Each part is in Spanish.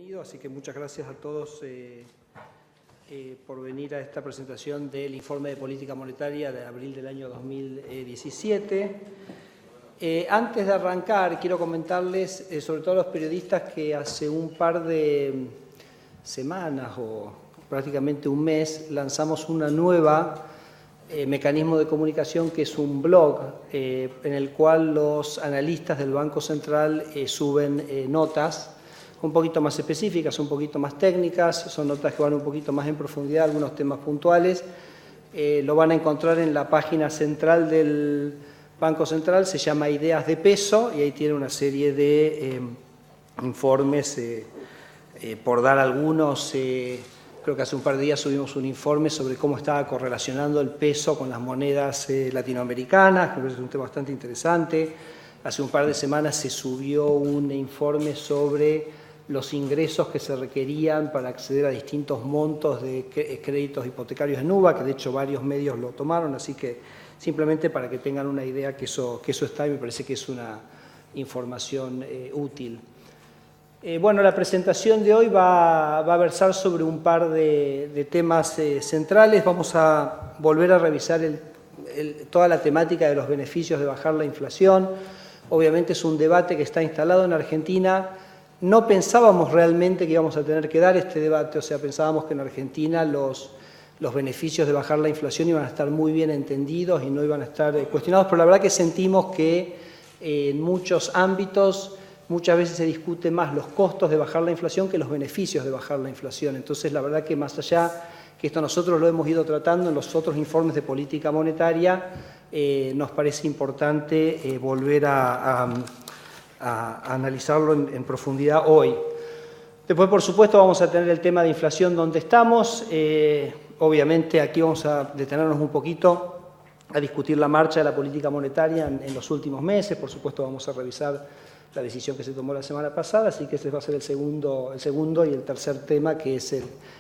Bienvenido, así que muchas gracias a todos por venir a esta presentación del Informe de Política Monetaria de abril del año 2017. Antes de arrancar, quiero comentarles, sobre todo a los periodistas, que hace un par de semanas o prácticamente un mes lanzamos una nueva mecanismo de comunicación que es un blog en el cual los analistas del Banco Central suben notas un poquito más específicas, un poquito más técnicas, son notas que van un poquito más en profundidad, algunos temas puntuales. Lo van a encontrar en la página central del Banco Central, se llama Ideas de Peso, y ahí tiene una serie de informes, por dar algunos. Creo que hace un par de días subimos un informe sobre cómo estaba correlacionando el peso con las monedas latinoamericanas, creo que es un tema bastante interesante. Hace un par de semanas se subió un informe sobre los ingresos que se requerían para acceder a distintos montos de créditos hipotecarios en UVA, que de hecho varios medios lo tomaron, así que simplemente para que tengan una idea que eso está, y me parece que es una información útil. Bueno, la presentación de hoy va a versar sobre un par de temas centrales. Vamos a volver a revisar toda la temática de los beneficios de bajar la inflación. Obviamente es un debate que está instalado en Argentina. No pensábamos realmente que íbamos a tener que dar este debate, o sea, pensábamos que en Argentina los beneficios de bajar la inflación iban a estar muy bien entendidos y no iban a estar cuestionados, pero la verdad que sentimos que en muchos ámbitos muchas veces se discute más los costos de bajar la inflación que los beneficios de bajar la inflación. Entonces, la verdad que más allá que esto nosotros lo hemos ido tratando en los otros informes de política monetaria, nos parece importante volver a analizarlo en profundidad hoy. Después, por supuesto, vamos a tener el tema de inflación donde estamos. Obviamente, aquí vamos a detenernos un poquito a discutir la marcha de la política monetaria en los últimos meses. Por supuesto, vamos a revisar la decisión que se tomó la semana pasada, así que ese va a ser el segundo y el tercer tema, que es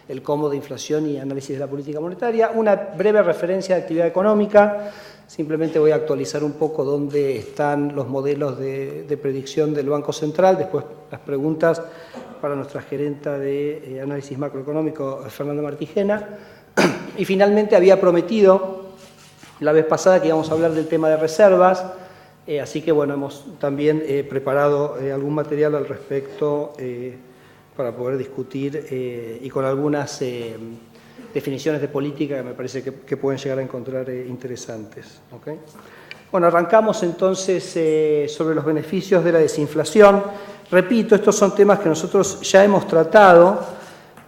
el cómo de inflación y análisis de la política monetaria. Una breve referencia de actividad económica. Simplemente voy a actualizar un poco dónde están los modelos de predicción del Banco Central, después las preguntas para nuestra gerenta de análisis macroeconómico, Fernanda Martigena. Y finalmente había prometido la vez pasada que íbamos a hablar del tema de reservas, así que bueno, hemos también preparado algún material al respecto para poder discutir y con algunas definiciones de política que me parece que pueden llegar a encontrar interesantes. ¿Okay? Bueno, arrancamos entonces sobre los beneficios de la desinflación. Repito, estos son temas que nosotros ya hemos tratado.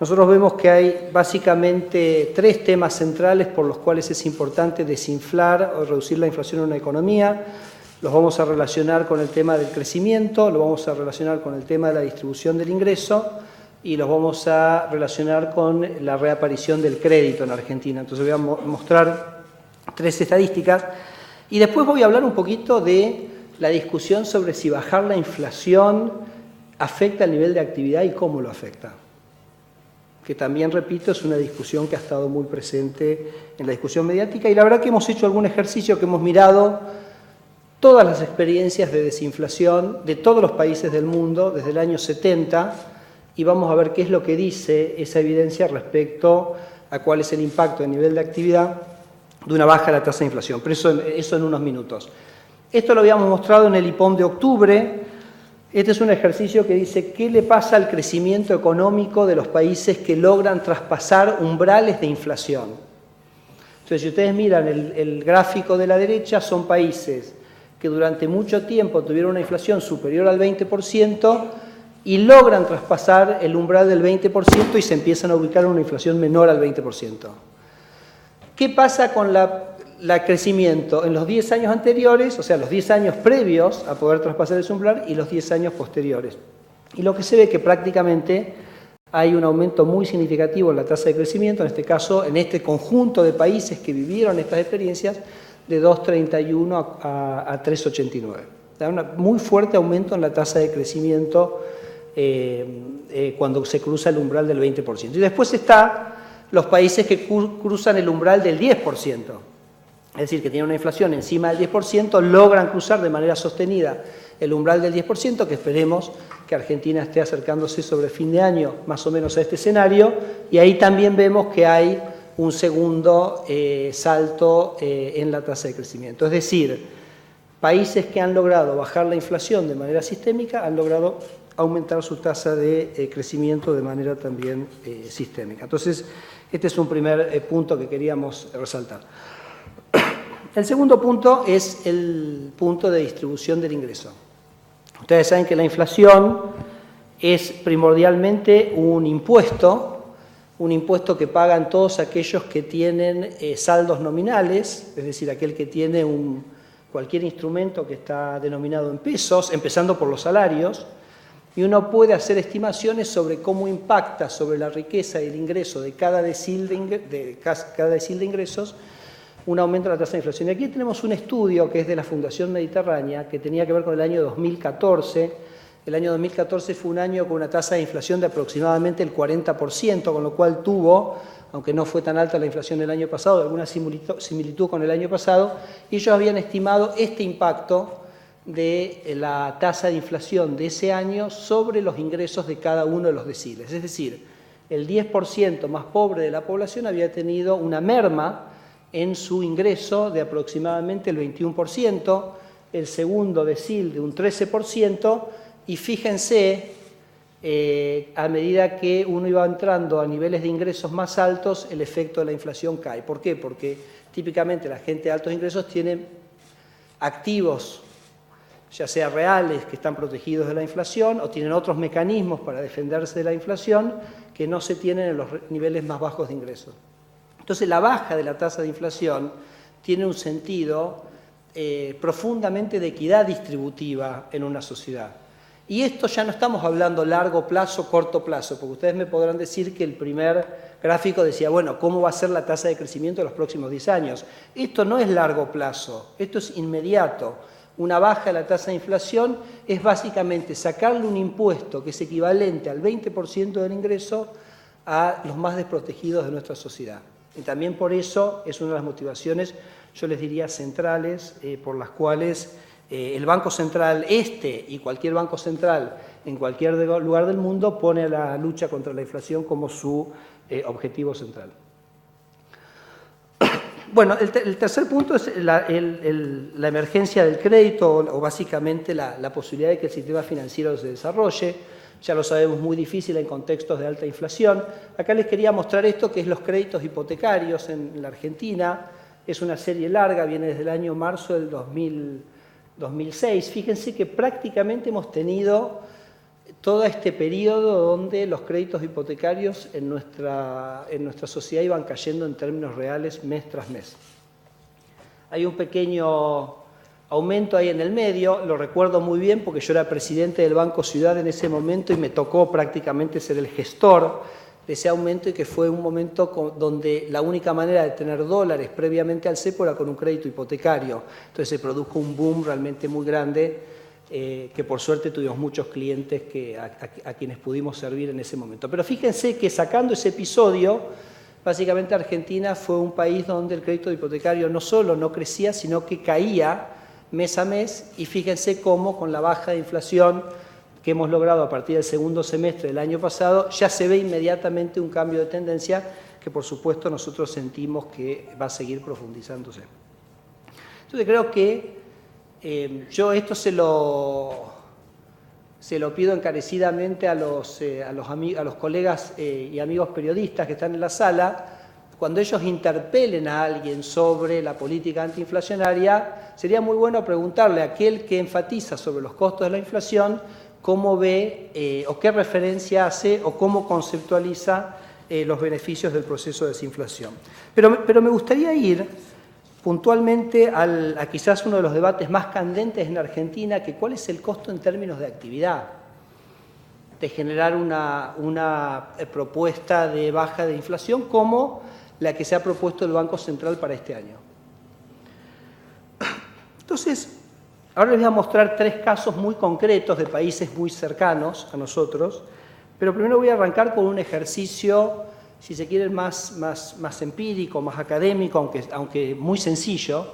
Nosotros vemos que hay básicamente tres temas centrales por los cuales es importante desinflar o reducir la inflación en una economía. Los vamos a relacionar con el tema del crecimiento, lo vamos a relacionar con el tema de la distribución del ingreso y los vamos a relacionar con la reaparición del crédito en Argentina. Entonces voy a mostrar tres estadísticas y después voy a hablar un poquito de la discusión sobre si bajar la inflación afecta el nivel de actividad y cómo lo afecta. Que también, repito, es una discusión que ha estado muy presente en la discusión mediática, y la verdad que hemos hecho algún ejercicio que hemos mirado todas las experiencias de desinflación de todos los países del mundo desde el año 70, y vamos a ver qué es lo que dice esa evidencia respecto a cuál es el impacto a nivel de actividad de una baja de la tasa de inflación. Pero eso en unos minutos. Esto lo habíamos mostrado en el IPOM de octubre. Este es un ejercicio que dice qué le pasa al crecimiento económico de los países que logran traspasar umbrales de inflación. Entonces, si ustedes miran el gráfico de la derecha, son países que durante mucho tiempo tuvieron una inflación superior al 20% y logran traspasar el umbral del 20% y se empiezan a ubicar en una inflación menor al 20%. ¿Qué pasa con la crecimiento en los 10 años anteriores, o sea, los 10 años previos a poder traspasar ese umbral y los 10 años posteriores? Y lo que se ve es que prácticamente hay un aumento muy significativo en la tasa de crecimiento, en este caso, en este conjunto de países que vivieron estas experiencias, de 2,31 a 3,89. Da un muy fuerte aumento en la tasa de crecimiento cuando se cruza el umbral del 20%. Y después están los países que cruzan el umbral del 10%. es decir, que tienen una inflación encima del 10%, logran cruzar de manera sostenida el umbral del 10%, que esperemos que Argentina esté acercándose sobre fin de año más o menos a este escenario, y ahí también vemos que hay un segundo salto en la tasa de crecimiento. Es decir, países que han logrado bajar la inflación de manera sistémica han logrado aumentar su tasa de crecimiento de manera también sistémica. Entonces, este es un primer punto que queríamos resaltar. El segundo punto es el punto de distribución del ingreso. Ustedes saben que la inflación es primordialmente un impuesto que pagan todos aquellos que tienen saldos nominales, es decir, aquel que tiene cualquier instrumento que está denominado en pesos, empezando por los salarios, y uno puede hacer estimaciones sobre cómo impacta sobre la riqueza y el ingreso de cada decil de ingresos un aumento de la tasa de inflación. Y aquí tenemos un estudio que es de la Fundación Mediterránea, que tenía que ver con el año 2014. El año 2014 fue un año con una tasa de inflación de aproximadamente el 40%, con lo cual tuvo, aunque no fue tan alta la inflación del año pasado, alguna similitud con el año pasado, y ellos habían estimado este impacto de la tasa de inflación de ese año sobre los ingresos de cada uno de los deciles. Es decir, el 10% más pobre de la población había tenido una merma en su ingreso de aproximadamente el 21%, el segundo decil de un 13%, y fíjense, a medida que uno iba entrando a niveles de ingresos más altos, el efecto de la inflación cae. ¿Por qué? Porque típicamente la gente de altos ingresos tiene activos, ya sea reales, que están protegidos de la inflación, o tienen otros mecanismos para defenderse de la inflación que no se tienen en los niveles más bajos de ingresos. Entonces, la baja de la tasa de inflación tiene un sentido profundamente de equidad distributiva en una sociedad. Y esto ya no estamos hablando largo plazo, corto plazo, porque ustedes me podrán decir que el primer gráfico decía, bueno, ¿cómo va a ser la tasa de crecimiento en los próximos 10 años? Esto no es largo plazo, esto es inmediato. Una baja de la tasa de inflación es básicamente sacarle un impuesto que es equivalente al 20% del ingreso a los más desprotegidos de nuestra sociedad. Y también por eso es una de las motivaciones, yo les diría, centrales, por las cuales el Banco Central y cualquier banco central en cualquier lugar del mundo pone a la lucha contra la inflación como su objetivo central. Bueno, el tercer punto es la emergencia del crédito, o básicamente la posibilidad de que el sistema financiero se desarrolle. Ya lo sabemos, muy difícil en contextos de alta inflación. Acá les quería mostrar esto, que es los créditos hipotecarios en la Argentina. Es una serie larga, viene desde el año marzo del 2006. Fíjense que prácticamente hemos tenido todo este periodo donde los créditos hipotecarios en nuestra sociedad iban cayendo en términos reales mes tras mes. Hay un pequeño aumento ahí en el medio, lo recuerdo muy bien porque yo era presidente del Banco Ciudad en ese momento y me tocó prácticamente ser el gestor de ese aumento, y que fue un momento donde la única manera de tener dólares previamente al cepo era con un crédito hipotecario. Entonces se produjo un boom realmente muy grande, que por suerte tuvimos muchos clientes a quienes pudimos servir en ese momento. Pero fíjense que sacando ese episodio, básicamente Argentina fue un país donde el crédito hipotecario no solo no crecía, sino que caía mes a mes, y fíjense cómo con la baja de inflación que hemos logrado a partir del segundo semestre del año pasado, ya se ve inmediatamente un cambio de tendencia que por supuesto nosotros sentimos que va a seguir profundizándose. Entonces creo que yo esto se lo pido encarecidamente a los colegas y amigos periodistas que están en la sala. Cuando ellos interpelen a alguien sobre la política antiinflacionaria, sería muy bueno preguntarle a aquel que enfatiza sobre los costos de la inflación cómo ve o qué referencia hace o cómo conceptualiza los beneficios del proceso de desinflación. Pero me gustaría ir puntualmente a quizás uno de los debates más candentes en Argentina, que cuál es el costo en términos de actividad de generar una propuesta de baja de inflación como la que se ha propuesto el Banco Central para este año. Entonces, ahora les voy a mostrar 3 casos muy concretos de países muy cercanos a nosotros, pero primero voy a arrancar con un ejercicio, si se quiere, más empírico, más académico, aunque muy sencillo.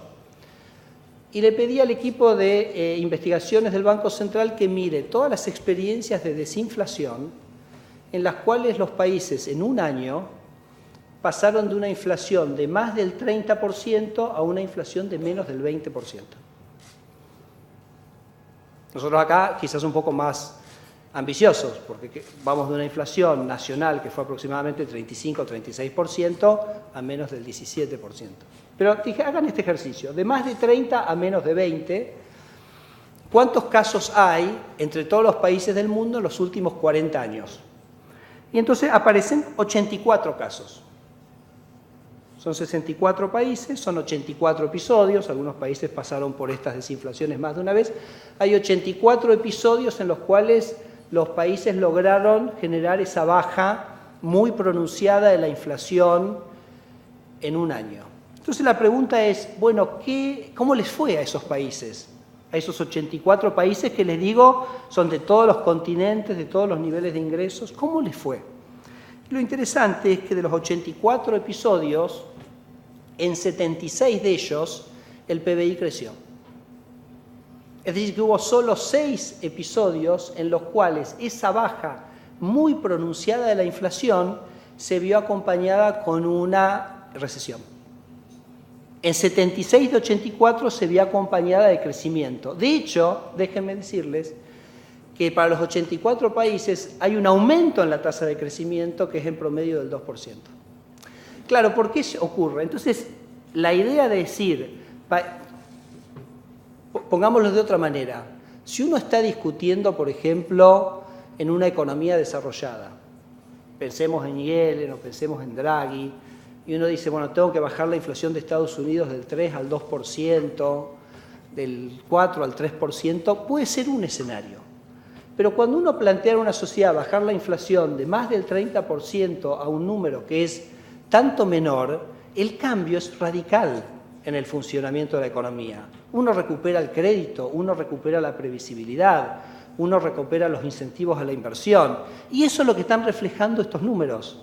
Y le pedí al equipo de investigaciones del Banco Central que mire todas las experiencias de desinflación en las cuales los países en un año pasaron de una inflación de más del 30% a una inflación de menos del 20%. Nosotros acá quizás un poco más ambiciosos, porque vamos de una inflación nacional que fue aproximadamente 35 o 36% a menos del 17%. Pero dije, hagan este ejercicio, de más de 30 a menos de 20, ¿cuántos casos hay entre todos los países del mundo en los últimos 40 años? Y entonces aparecen 84 casos. Son 64 países, son 84 episodios, algunos países pasaron por estas desinflaciones más de una vez. Hay 84 episodios en los cuales los países lograron generar esa baja muy pronunciada de la inflación en un año. Entonces la pregunta es, bueno, ¿cómo les fue a esos países? A esos 84 países que les digo son de todos los continentes, de todos los niveles de ingresos, ¿cómo les fue? Lo interesante es que de los 84 episodios, en 76 de ellos el PBI creció. Es decir, que hubo solo 6 episodios en los cuales esa baja muy pronunciada de la inflación se vio acompañada con una recesión. En 76 de 84 se vio acompañada de crecimiento. De hecho, déjenme decirles que para los 84 países hay un aumento en la tasa de crecimiento que es en promedio del 2%. Claro, ¿por qué ocurre? Entonces, la idea de decir, pongámoslo de otra manera, si uno está discutiendo, por ejemplo, en una economía desarrollada, pensemos en Yellen o pensemos en Draghi, y uno dice, bueno, tengo que bajar la inflación de Estados Unidos del 3 al 2%, del 4 al 3%, puede ser un escenario. Pero cuando uno plantea en una sociedad bajar la inflación de más del 30% a un número que es tanto menor, el cambio es radical en el funcionamiento de la economía. Uno recupera el crédito, uno recupera la previsibilidad, uno recupera los incentivos a la inversión. Y eso es lo que están reflejando estos números.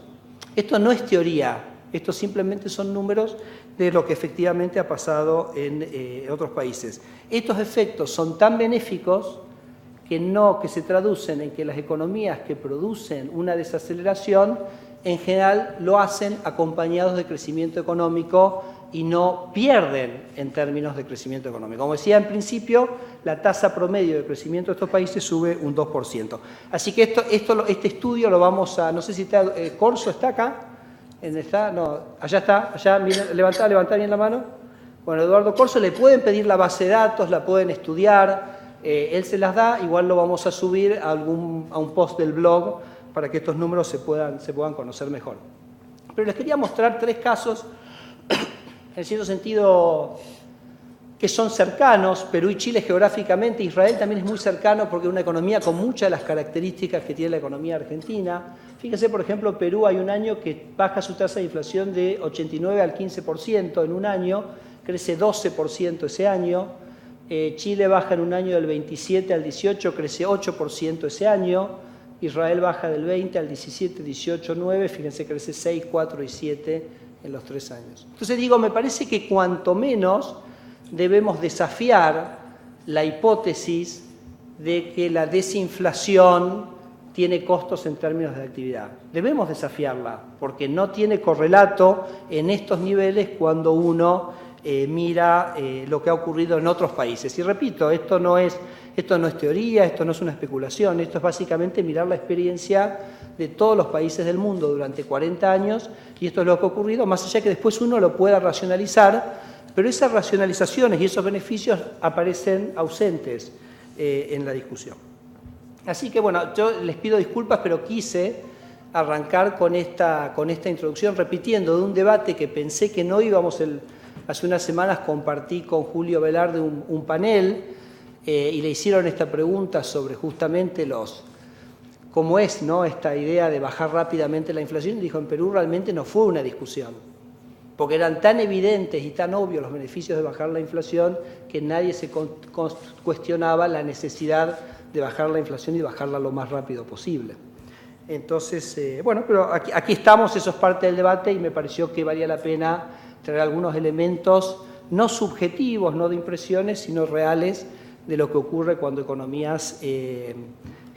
Esto no es teoría, estos simplemente son números de lo que efectivamente ha pasado en otros países. Estos efectos son tan benéficos que se traducen en que las economías que producen una desaceleración en general lo hacen acompañados de crecimiento económico y no pierden en términos de crecimiento económico. Como decía en principio, la tasa promedio de crecimiento de estos países sube un 2%. Así que este estudio lo vamos a, no sé si está, Corso está acá, no, allá está, allá, levantá bien la mano. Bueno, Eduardo Corso, le pueden pedir la base de datos, la pueden estudiar, él se las da, igual lo vamos a subir a un post del blog para que estos números se puedan conocer mejor. Pero les quería mostrar 3 casos, en cierto sentido, que son cercanos. Perú y Chile geográficamente, Israel también es muy cercano porque es una economía con muchas de las características que tiene la economía argentina. Fíjense, por ejemplo, Perú hay un año que baja su tasa de inflación de 89 al 15% en un año, crece 12% ese año. Chile baja en un año del 27 al 18, crece 8% ese año. Israel baja del 20 al 17, 18, 9, fíjense, crece 6, 4 y 7 en los 3 años. Entonces digo, me parece que cuanto menos debemos desafiar la hipótesis de que la desinflación tiene costos en términos de actividad. Debemos desafiarla, porque no tiene correlato en estos niveles cuando uno mira lo que ha ocurrido en otros países. Y repito, esto no es teoría, esto no es una especulación, esto es básicamente mirar la experiencia de todos los países del mundo durante 40 años, y esto es lo que ha ocurrido, más allá que después uno lo pueda racionalizar, pero esas racionalizaciones y esos beneficios aparecen ausentes en la discusión. Así que bueno, yo les pido disculpas, pero quise arrancar con esta introducción repitiendo de un debate que pensé que no íbamos. Hace unas semanas compartí con Julio Velarde un panel y le hicieron esta pregunta sobre justamente cómo es, ¿no?, esta idea de bajar rápidamente la inflación. Y dijo, en Perú realmente no fue una discusión, porque eran tan evidentes y tan obvios los beneficios de bajar la inflación que nadie se cuestionaba la necesidad de bajar la inflación y bajarla lo más rápido posible. Entonces, bueno, pero aquí estamos, eso es parte del debate y me pareció que valía la pena traer algunos elementos no subjetivos, no de impresiones, sino reales de lo que ocurre cuando economías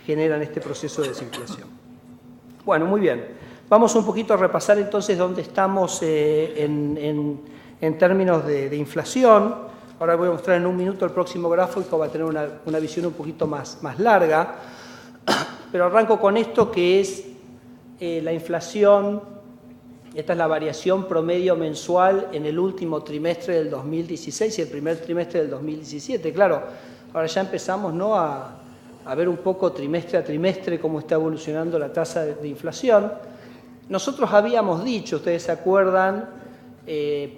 generan este proceso de desinflación. Bueno, muy bien. Vamos un poquito a repasar entonces dónde estamos en términos de inflación. Ahora voy a mostrar en un minuto el próximo gráfico, va a tener una visión un poquito más larga. Pero arranco con esto que es la inflación. Esta es la variación promedio mensual en el último trimestre del 2016 y el primer trimestre del 2017. Claro, ahora ya empezamos, ¿no?, a ver un poco trimestre a trimestre cómo está evolucionando la tasa de inflación. Nosotros habíamos dicho, ustedes se acuerdan,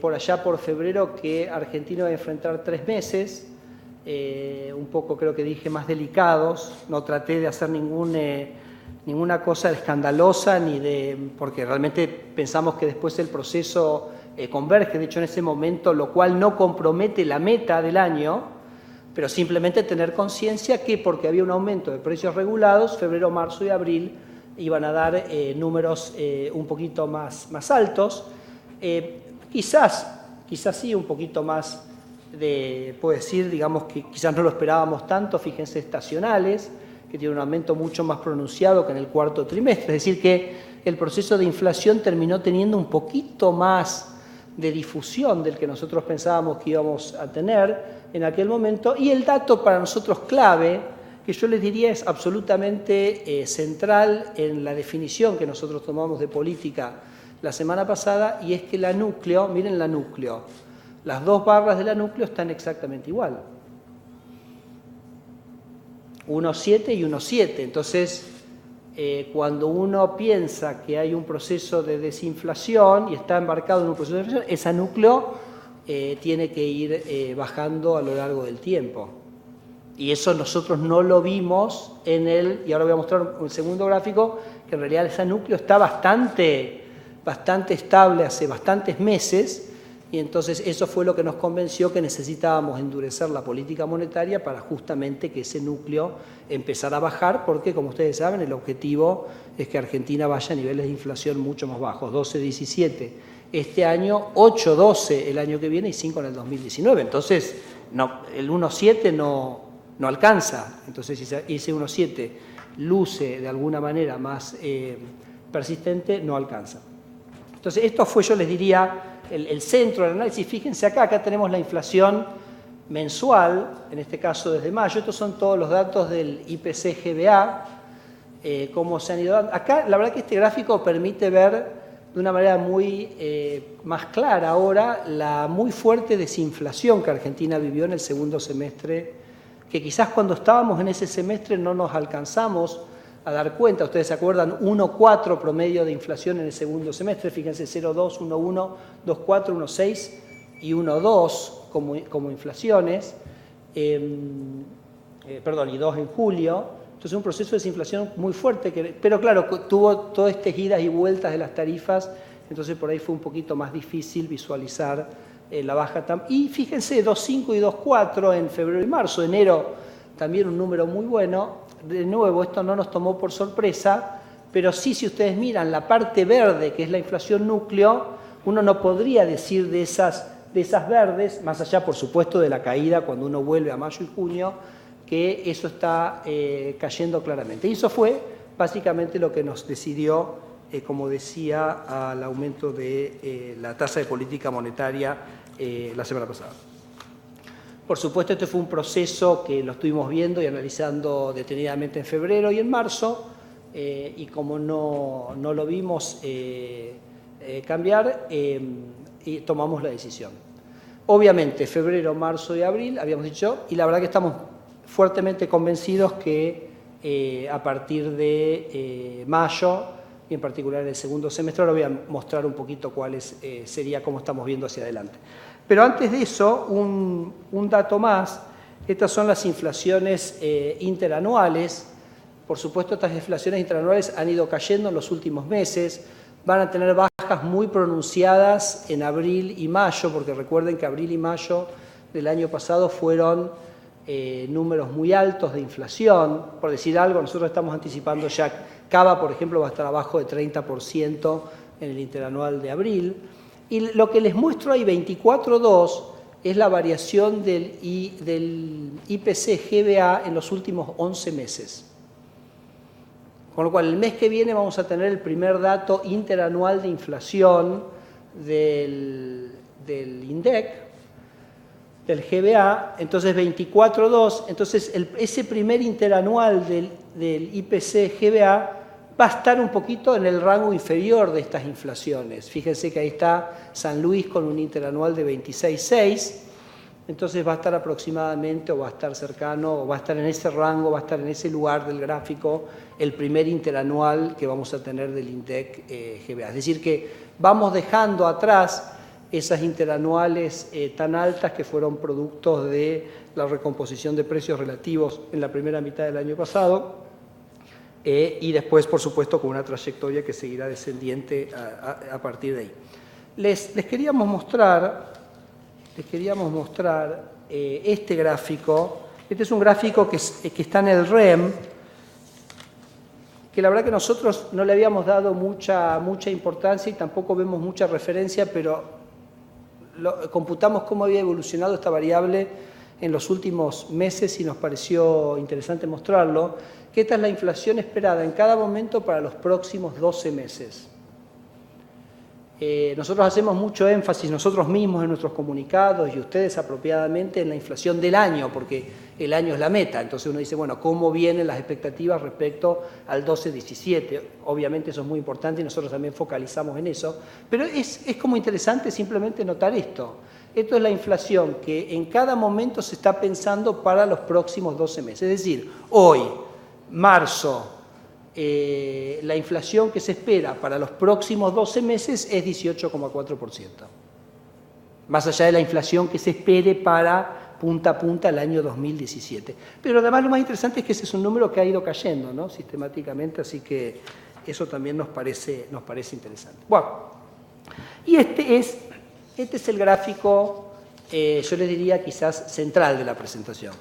por allá por febrero, que Argentina iba a enfrentar 3 meses, un poco creo que dije más delicados. No traté de hacer ninguna cosa escandalosa, porque realmente pensamos que después el proceso converge, de hecho en ese momento, lo cual no compromete la meta del año, pero simplemente tener conciencia que porque había un aumento de precios regulados, febrero, marzo y abril iban a dar números un poquito más altos, quizás sí un poquito más puedo decir, digamos que quizás no lo esperábamos tanto, fíjense, estacionales, que tiene un aumento mucho más pronunciado que en el cuarto trimestre. Es decir, que el proceso de inflación terminó teniendo un poquito más de difusión del que nosotros pensábamos que íbamos a tener en aquel momento. Y el dato para nosotros clave, que yo les diría es absolutamente central en la definición que nosotros tomamos de política la semana pasada, y es que la núcleo, miren la núcleo, las dos barras de la núcleo están exactamente igual. 1,7 y 1,7. Entonces, cuando uno piensa que hay un proceso de desinflación y está embarcado en un proceso de desinflación, esa núcleo tiene que ir bajando a lo largo del tiempo. Y eso nosotros no lo vimos y ahora voy a mostrar un segundo gráfico, que en realidad ese núcleo está bastante estable hace bastantes meses. Y entonces eso fue lo que nos convenció que necesitábamos endurecer la política monetaria para justamente que ese núcleo empezara a bajar, porque, como ustedes saben, el objetivo es que Argentina vaya a niveles de inflación mucho más bajos, 12,17 este año, 8,12 el año que viene y 5 en el 2019. Entonces, el 1,7 no alcanza. Entonces, si ese 1,7 luce de alguna manera más persistente, no alcanza. Entonces, esto fue, yo les diría, el centro del análisis. Fíjense acá tenemos la inflación mensual, en este caso desde mayo. Estos son todos los datos del IPC-GBA, cómo se han ido dando. Acá la verdad que este gráfico permite ver de una manera muy más clara ahora la muy fuerte desinflación que Argentina vivió en el segundo semestre, que quizás cuando estábamos en ese semestre no nos alcanzamos a dar cuenta. Ustedes se acuerdan, 1,4 promedio de inflación en el segundo semestre, fíjense, 0,2, 1,1, 2,4, 1,6 y 1,2 como inflaciones, perdón, y 2 en julio. Entonces un proceso de desinflación muy fuerte, pero claro, tuvo todas estas idas y vueltas de las tarifas, entonces por ahí fue un poquito más difícil visualizar la baja. Y fíjense, 2,5 y 2,4 en febrero y marzo. Enero también un número muy bueno. De nuevo, esto no nos tomó por sorpresa, pero sí, si ustedes miran la parte verde, que es la inflación núcleo, uno no podría decir de esas verdes, más allá, por supuesto, de la caída cuando uno vuelve a mayo y junio, que eso está cayendo claramente. Y eso fue básicamente lo que nos decidió, como decía, al aumento de la tasa de política monetaria la semana pasada. Por supuesto, este fue un proceso que lo estuvimos viendo y analizando detenidamente en febrero y en marzo, y como no lo vimos cambiar, y tomamos la decisión. Obviamente, febrero, marzo y abril, habíamos dicho, y la verdad que estamos fuertemente convencidos que a partir de mayo, y en particular en el segundo semestre, ahora voy a mostrar un poquito sería cómo estamos viendo hacia adelante. Pero antes de eso, un dato más. Estas son las inflaciones interanuales. Por supuesto, estas inflaciones interanuales han ido cayendo en los últimos meses. Van a tener bajas muy pronunciadas en abril y mayo, porque recuerden que abril y mayo del año pasado fueron números muy altos de inflación. Por decir algo, nosotros estamos anticipando ya Cava, por ejemplo, va a estar abajo de 30% en el interanual de abril. Y lo que les muestro ahí, 24.2, es la variación del IPC-GBA en los últimos 11 meses. Con lo cual, el mes que viene vamos a tener el primer dato interanual de inflación del INDEC, del GBA, entonces 24.2, entonces ese primer interanual del IPC-GBA va a estar un poquito en el rango inferior de estas inflaciones. Fíjense que ahí está San Luis con un interanual de 26.6, entonces va a estar aproximadamente, o va a estar cercano, o va a estar en ese rango, va a estar en ese lugar del gráfico, el primer interanual que vamos a tener del INDEC GBA. Es decir, que vamos dejando atrás esas interanuales tan altas que fueron productos de la recomposición de precios relativos en la primera mitad del año pasado, y después, por supuesto, con una trayectoria que seguirá descendiente a partir de ahí. Les queríamos mostrar este gráfico. Este es un gráfico que está en el REM, que la verdad que nosotros no le habíamos dado mucha importancia y tampoco vemos mucha referencia, pero computamos cómo había evolucionado esta variable en los últimos meses y nos pareció interesante mostrarlo, que esta es la inflación esperada en cada momento para los próximos 12 meses. Nosotros hacemos mucho énfasis nosotros mismos en nuestros comunicados y ustedes apropiadamente en la inflación del año, porque el año es la meta. Entonces uno dice, bueno, ¿cómo vienen las expectativas respecto al 12-17? Obviamente eso es muy importante y nosotros también focalizamos en eso, pero es como interesante simplemente notar esto. Esto es la inflación que en cada momento se está pensando para los próximos 12 meses. Es decir, hoy, marzo, la inflación que se espera para los próximos 12 meses es 18,4%. Más allá de la inflación que se espere para punta a punta el año 2017. Pero además lo más interesante es que ese es un número que ha ido cayendo, ¿no?, sistemáticamente, así que eso también nos parece interesante. Bueno, y este es el gráfico, yo les diría quizás central de la presentación.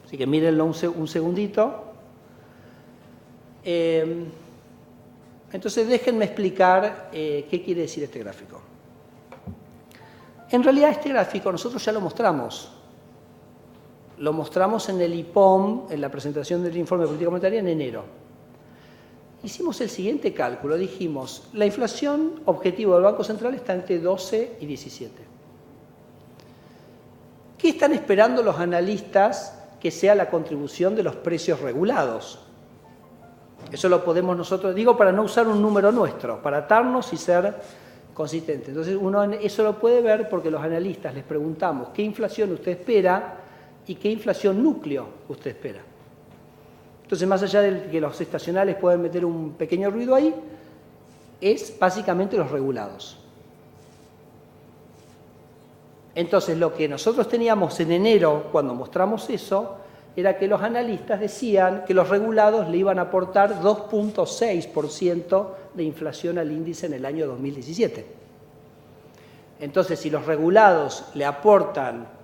Así que mírenlo un segundito. Entonces déjenme explicar qué quiere decir este gráfico. En realidad este gráfico nosotros ya lo mostramos. Lo mostramos en el IPOM, en la presentación del informe de política monetaria en enero. Hicimos el siguiente cálculo, dijimos, la inflación objetivo del Banco Central está entre 12 y 17. ¿Qué están esperando los analistas que sea la contribución de los precios regulados? Eso lo podemos nosotros, digo para no usar un número nuestro, para atarnos y ser consistentes. Entonces uno eso lo puede ver porque los analistas les preguntamos qué inflación usted espera y qué inflación núcleo usted espera. Entonces, más allá de que los estacionales pueden meter un pequeño ruido ahí, es básicamente los regulados. Entonces, lo que nosotros teníamos en enero, cuando mostramos eso, era que los analistas decían que los regulados le iban a aportar 2,6% de inflación al índice en el año 2017. Entonces, si los regulados le aportan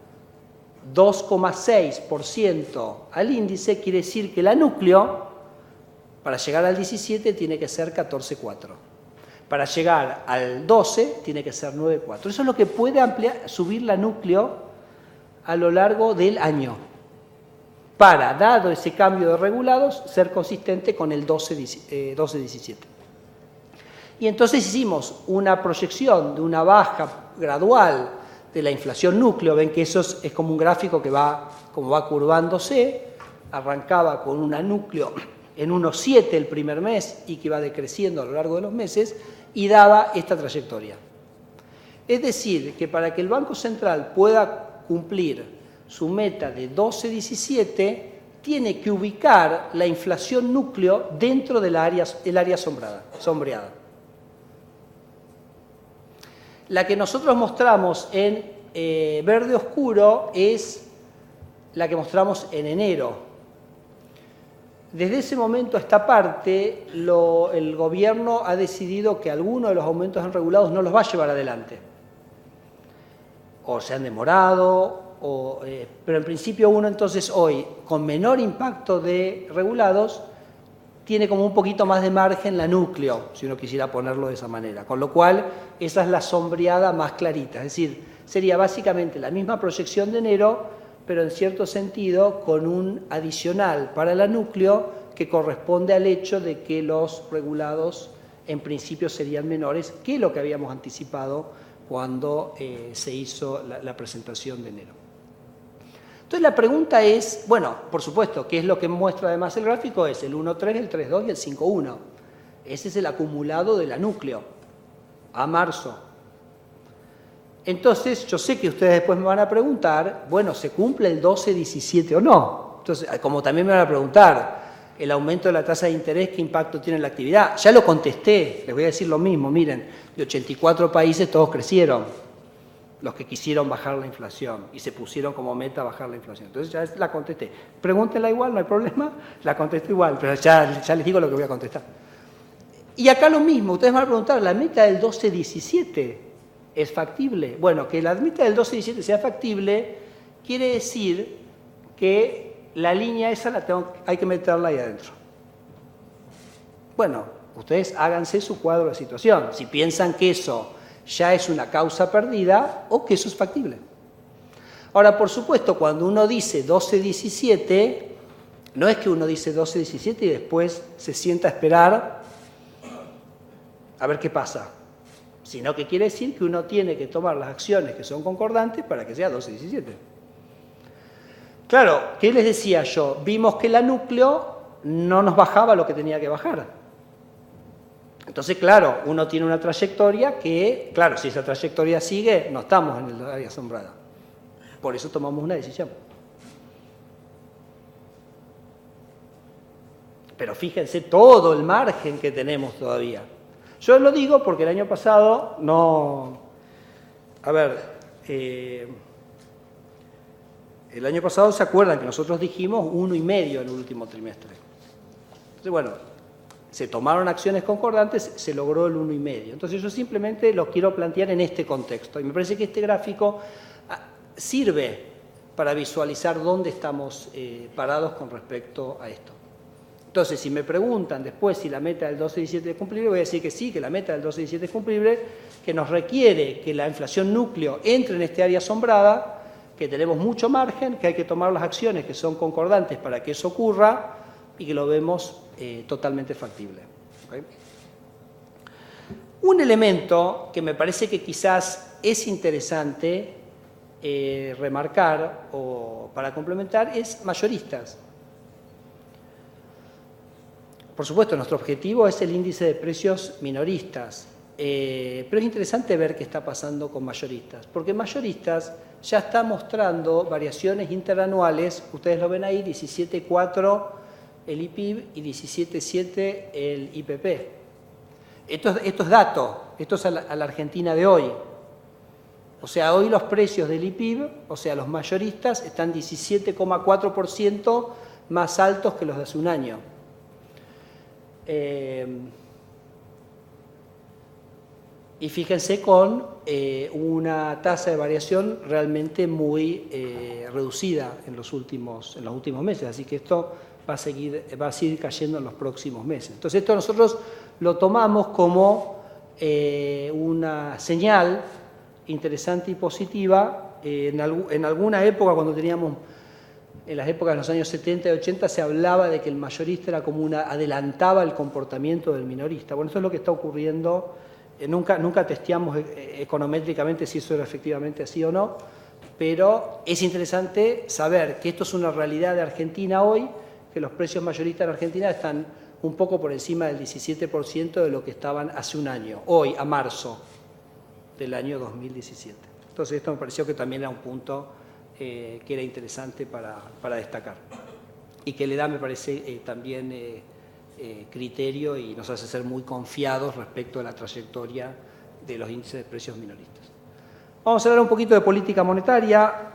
2,6% al índice, quiere decir que la núcleo, para llegar al 17, tiene que ser 14,4%. Para llegar al 12, tiene que ser 9,4%. Eso es lo que puede subir la núcleo a lo largo del año, para, dado ese cambio de regulados, ser consistente con el 12-17. Y entonces hicimos una proyección de una baja gradual de la inflación núcleo. Ven que eso es como un gráfico que va curvándose. Arrancaba con una núcleo en 1,7 el primer mes y que va decreciendo a lo largo de los meses y daba esta trayectoria. Es decir, que para que el Banco Central pueda cumplir su meta de 12-17, tiene que ubicar la inflación núcleo dentro del área sombreada. La que nosotros mostramos en verde oscuro es la que mostramos en enero. Desde ese momento a esta parte, el gobierno ha decidido que algunos de los aumentos en regulados no los va a llevar adelante. O se han demorado, pero en principio uno entonces hoy, con menor impacto de regulados, tiene como un poquito más de margen la núcleo, si uno quisiera ponerlo de esa manera. Con lo cual, esa es la sombreada más clarita. Es decir, sería básicamente la misma proyección de enero, pero en cierto sentido con un adicional para la núcleo que corresponde al hecho de que los regulados en principio serían menores que lo que habíamos anticipado cuando se hizo la presentación de enero. Entonces la pregunta es, bueno, por supuesto, ¿qué es lo que muestra además el gráfico? Es el 1,3, el 3,2 y el 5,1. Ese es el acumulado de la núcleo a marzo. Entonces, yo sé que ustedes después me van a preguntar, bueno, ¿se cumple el 12-17 o no? Entonces, como también me van a preguntar, el aumento de la tasa de interés, ¿qué impacto tiene en la actividad? Ya lo contesté, les voy a decir lo mismo, miren, de 84 países todos crecieron, los que quisieron bajar la inflación y se pusieron como meta bajar la inflación. Entonces ya la contesté. Pregúntenla igual, no hay problema, la contesto igual, pero ya les digo lo que voy a contestar. Y acá lo mismo, ustedes me van a preguntar, ¿la meta del 12-17 es factible? Bueno, que la meta del 12-17 sea factible quiere decir que la línea esa hay que meterla ahí adentro. Bueno, ustedes háganse su cuadro de situación. Si piensan que eso ya es una causa perdida o que eso es factible. Ahora, por supuesto, cuando uno dice 12-17, no es que uno dice 12-17 y después se sienta a esperar a ver qué pasa, sino que quiere decir que uno tiene que tomar las acciones que son concordantes para que sea 12-17. Claro, ¿qué les decía yo? Vimos que la núcleo no nos bajaba lo que tenía que bajar. Entonces, claro, uno tiene una trayectoria que, claro, si esa trayectoria sigue, no estamos en el área asombrada. Por eso tomamos una decisión. Pero fíjense todo el margen que tenemos todavía. Yo lo digo porque el año pasado no... A ver, el año pasado se acuerdan que nosotros dijimos 1,5 en el último trimestre. Entonces, bueno, se tomaron acciones concordantes, se logró el 1,5. Entonces yo simplemente lo quiero plantear en este contexto. Y me parece que este gráfico sirve para visualizar dónde estamos parados con respecto a esto. Entonces, si me preguntan después si la meta del 12-17 es cumplible, voy a decir que sí, que la meta del 12-17 es cumplible, que nos requiere que la inflación núcleo entre en este área asombrada, que tenemos mucho margen, que hay que tomar las acciones que son concordantes para que eso ocurra y que lo vemos totalmente factible. ¿Okay? Un elemento que me parece que quizás es interesante remarcar o para complementar es mayoristas. Por supuesto, nuestro objetivo es el índice de precios minoristas, pero es interesante ver qué está pasando con mayoristas, porque mayoristas ya está mostrando variaciones interanuales, ustedes lo ven ahí, 17,4 el IPIB y 17,7 el IPP. Esto es dato, esto es a la Argentina de hoy. O sea, hoy los precios del IPIB, o sea, los mayoristas, están 17,4% más altos que los de hace un año. Y fíjense con una tasa de variación realmente muy reducida en los últimos meses, así que esto va a seguir cayendo en los próximos meses. Entonces esto nosotros lo tomamos como una señal interesante y positiva. En alguna época, cuando teníamos, en las épocas de los años 70 y 80, se hablaba de que el mayorista era como adelantaba el comportamiento del minorista. Bueno, eso es lo que está ocurriendo. Nunca testeamos econométricamente si eso era efectivamente así o no, pero es interesante saber que esto es una realidad de Argentina hoy, que los precios mayoristas en Argentina están un poco por encima del 17% de lo que estaban hace un año, hoy, a marzo del año 2017. Entonces esto me pareció que también era un punto que era interesante para destacar y que le da, me parece, también criterio y nos hace ser muy confiados respecto a la trayectoria de los índices de precios minoristas. Vamos a hablar un poquito de política monetaria.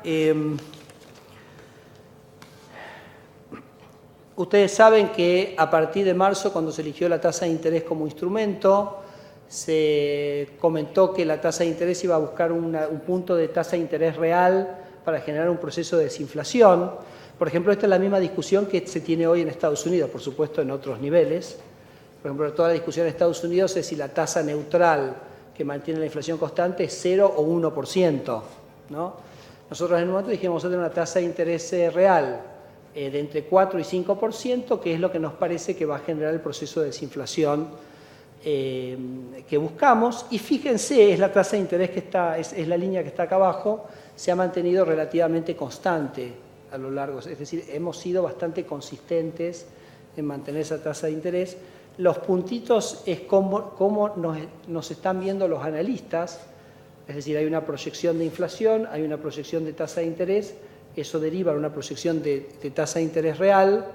Ustedes saben que a partir de marzo, cuando se eligió la tasa de interés como instrumento, se comentó que la tasa de interés iba a buscar un punto de tasa de interés real para generar un proceso de desinflación, Por ejemplo, esta es la misma discusión que se tiene hoy en Estados Unidos, por supuesto en otros niveles. Por ejemplo, toda la discusión en Estados Unidos es si la tasa neutral que mantiene la inflación constante es 0 o 1%, ¿no? Nosotros en un momento dijimos tener una tasa de interés real de entre 4 y 5%, que es lo que nos parece que va a generar el proceso de desinflación que buscamos. Y fíjense, es la tasa de interés que está, es la línea que está acá abajo, se ha mantenido relativamente constante a lo largo, es decir, hemos sido bastante consistentes en mantener esa tasa de interés. Los puntitos es cómo nos están viendo los analistas, es decir, hay una proyección de inflación, hay una proyección de tasa de interés, eso deriva en una proyección de tasa de interés real.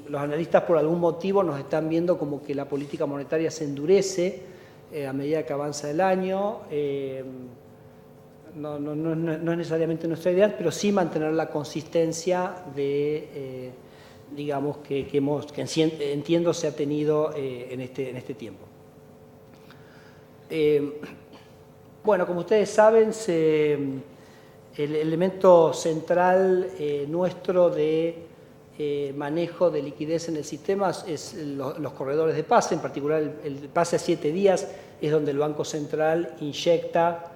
Los analistas por algún motivo nos están viendo como que la política monetaria se endurece a medida que avanza el año. No es necesariamente nuestra idea, pero sí mantener la consistencia de, digamos, que entiendo se ha tenido en este tiempo. Bueno, como ustedes saben, el elemento central nuestro de manejo de liquidez en el sistema es los corredores de pase, en particular el pase a 7 días es donde el Banco Central inyecta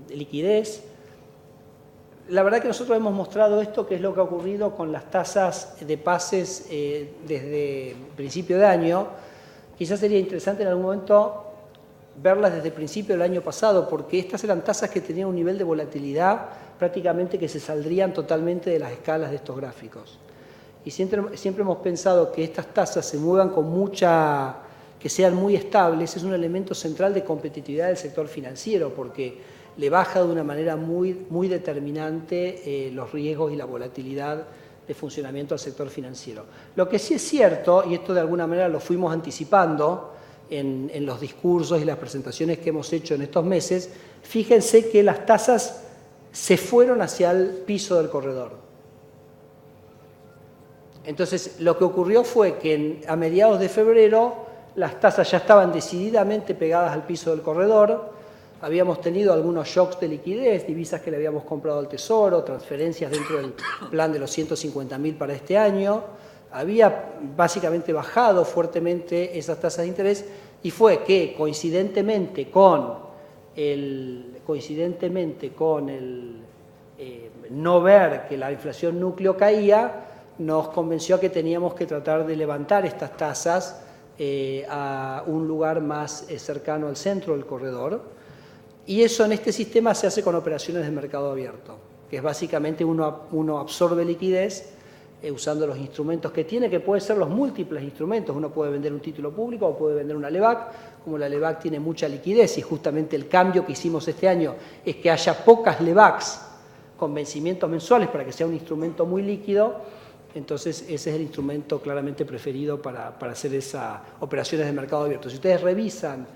liquidez. La verdad que nosotros hemos mostrado esto, que es lo que ha ocurrido con las tasas de pases desde el principio de año. Quizás sería interesante en algún momento verlas desde el principio del año pasado, porque estas eran tasas que tenían un nivel de volatilidad prácticamente que se saldrían totalmente de las escalas de estos gráficos. Y siempre hemos pensado que estas tasas se muevan con que sean muy estables, es un elemento central de competitividad del sector financiero, porque le baja de una manera muy determinante los riesgos y la volatilidad de funcionamiento al sector financiero. Lo que sí es cierto, y esto de alguna manera lo fuimos anticipando en los discursos y las presentaciones que hemos hecho en estos meses, fíjense que las tasas se fueron hacia el piso del corredor. Entonces, lo que ocurrió fue que a mediados de febrero las tasas ya estaban decididamente pegadas al piso del corredor, habíamos tenido algunos shocks de liquidez, divisas que le habíamos comprado al Tesoro, transferencias dentro del plan de los 150.000 para este año, había básicamente bajado fuertemente esas tasas de interés y fue que coincidentemente con el no ver que la inflación núcleo caía, nos convenció que teníamos que tratar de levantar estas tasas a un lugar más cercano al centro del corredor. Y eso en este sistema se hace con operaciones de mercado abierto, que es básicamente uno absorbe liquidez usando los instrumentos que tiene, que pueden ser los múltiples instrumentos. Uno puede vender un título público o puede vender una LEBAC, como la LEBAC tiene mucha liquidez y justamente el cambio que hicimos este año es que haya pocas LEBACs con vencimientos mensuales para que sea un instrumento muy líquido. Entonces ese es el instrumento claramente preferido para hacer esas operaciones de mercado abierto. Si ustedes revisan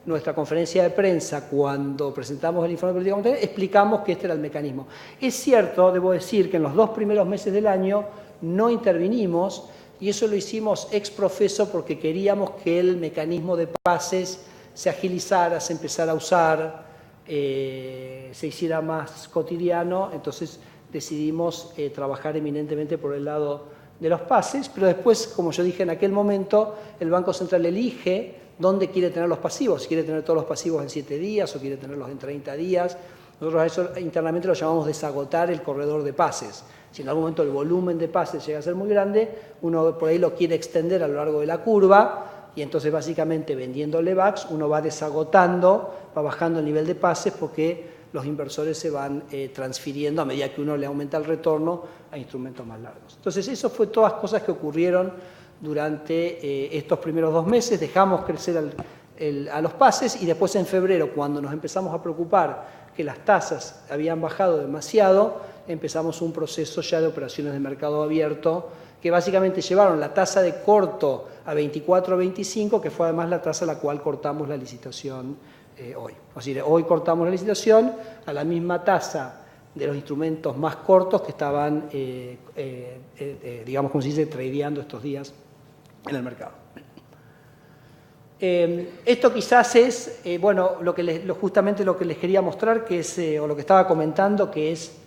nuestra conferencia de prensa cuando presentamos el informe de política monetaria, explicamos que este era el mecanismo. Es cierto, debo decir, que en los 2 primeros meses del año no intervinimos y eso lo hicimos ex profeso porque queríamos que el mecanismo de pases se agilizara, se empezara a usar, se hiciera más cotidiano, entonces decidimos trabajar eminentemente por el lado de los pases, pero después, como yo dije en aquel momento, el Banco Central elige dónde quiere tener los pasivos, si quiere tener todos los pasivos en 7 días o quiere tenerlos en 30 días. Nosotros a eso internamente lo llamamos desagotar el corredor de pases. Si en algún momento el volumen de pases llega a ser muy grande, uno por ahí lo quiere extender a lo largo de la curva y entonces básicamente vendiendo LEBACs uno va desagotando, va bajando el nivel de pases porque los inversores se van transfiriendo a medida que uno le aumenta el retorno a instrumentos más largos. Entonces eso fue todas cosas que ocurrieron durante estos primeros 2 meses, dejamos crecer a los pases y después en febrero, cuando nos empezamos a preocupar que las tasas habían bajado demasiado, empezamos un proceso ya de operaciones de mercado abierto que básicamente llevaron la tasa de corto a 24 o 25, que fue además la tasa a la cual cortamos la licitación hoy. Es decir, hoy cortamos la licitación a la misma tasa de los instrumentos más cortos que estaban, digamos, como se dice, tradeando estos días en el mercado. Esto quizás es, bueno, justamente lo que les quería mostrar, que es, o lo que estaba comentando, que es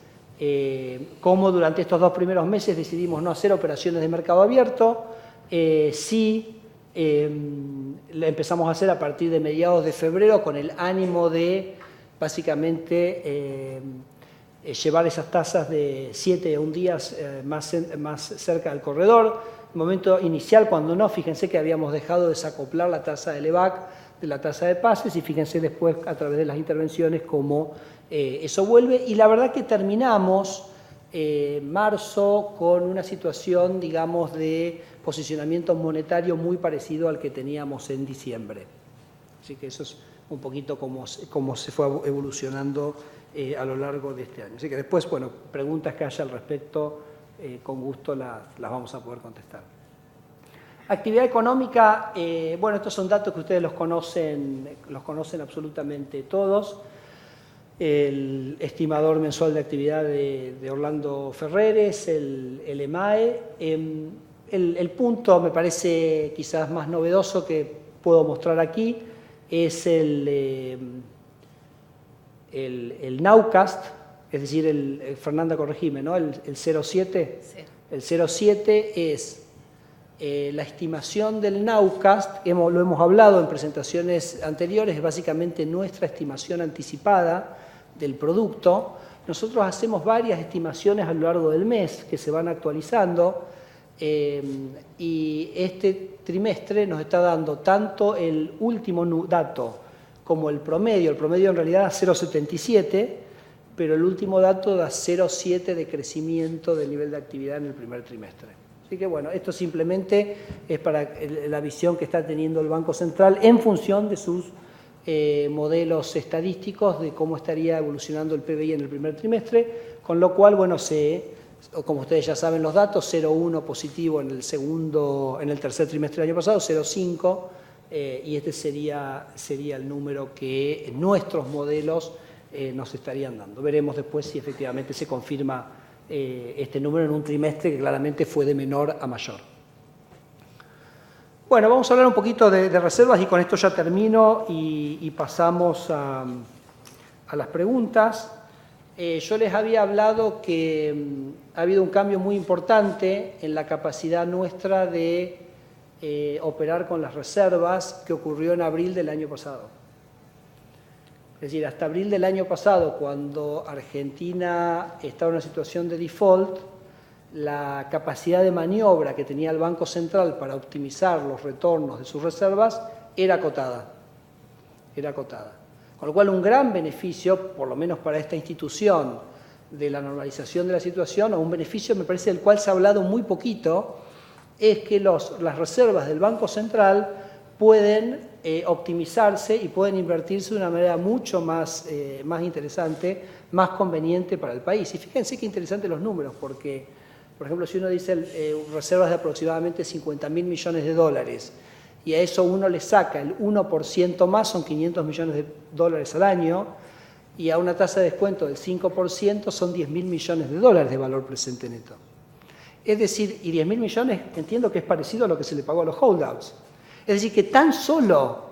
Como durante estos 2 primeros meses decidimos no hacer operaciones de mercado abierto, sí empezamos a hacer a partir de mediados de febrero con el ánimo de básicamente llevar esas tasas de 7 a 1 día más cerca del corredor. En el momento inicial, cuando no, fíjense que habíamos dejado de desacoplar la tasa del EVAC de la tasa de pases y fíjense después a través de las intervenciones cómo eso vuelve. Y la verdad que terminamos marzo con una situación, digamos, de posicionamiento monetario muy parecido al que teníamos en diciembre. Así que eso es un poquito cómo se fue evolucionando a lo largo de este año. Así que después, bueno, preguntas que haya al respecto, con gusto las vamos a poder contestar. Actividad económica, bueno, estos son datos que ustedes los conocen absolutamente todos. El estimador mensual de actividad de Orlando Ferreres, el EMAE. El punto, me parece quizás más novedoso que puedo mostrar aquí, es el Nowcast, es decir, Fernanda, corregime, ¿no? El 07. Sí. El 07 es la estimación del Nowcast, lo hemos hablado en presentaciones anteriores, es básicamente nuestra estimación anticipada del producto. Nosotros hacemos varias estimaciones a lo largo del mes que se van actualizando y este trimestre nos está dando tanto el último dato como el promedio. El promedio en realidad da 0,77, pero el último dato da 0,7 de crecimiento del nivel de actividad en el primer trimestre. Así que bueno, esto simplemente es para la visión que está teniendo el Banco Central en función de sus modelos estadísticos de cómo estaría evolucionando el PBI en el primer trimestre, con lo cual, bueno, como ustedes ya saben los datos, 0,1 positivo en el tercer trimestre del año pasado, 0,5, y este sería el número que nuestros modelos nos estarían dando. Veremos después si efectivamente se confirma este número en un trimestre que claramente fue de menor a mayor. Bueno, vamos a hablar un poquito de reservas y con esto ya termino y pasamos a las preguntas. Yo les había hablado que ha habido un cambio muy importante en la capacidad nuestra de operar con las reservas que ocurrió en abril del año pasado. Es decir, hasta abril del año pasado, cuando Argentina estaba en una situación de default, la capacidad de maniobra que tenía el Banco Central para optimizar los retornos de sus reservas era acotada. Con lo cual, un gran beneficio, por lo menos para esta institución, de la normalización de la situación, o un beneficio, me parece, del cual se ha hablado muy poquito, es que las reservas del Banco Central pueden optimizarse y pueden invertirse de una manera mucho más interesante, más conveniente para el país. Y fíjense qué interesantes los números, porque, por ejemplo, si uno dice reservas de aproximadamente 50.000 millones de dólares, y a eso uno le saca el 1% más, son 500 millones de dólares al año, y a una tasa de descuento del 5% son 10.000 millones de dólares de valor presente neto. Es decir, y 10.000 millones entiendo que es parecido a lo que se le pagó a los holdouts. Es decir, que tan solo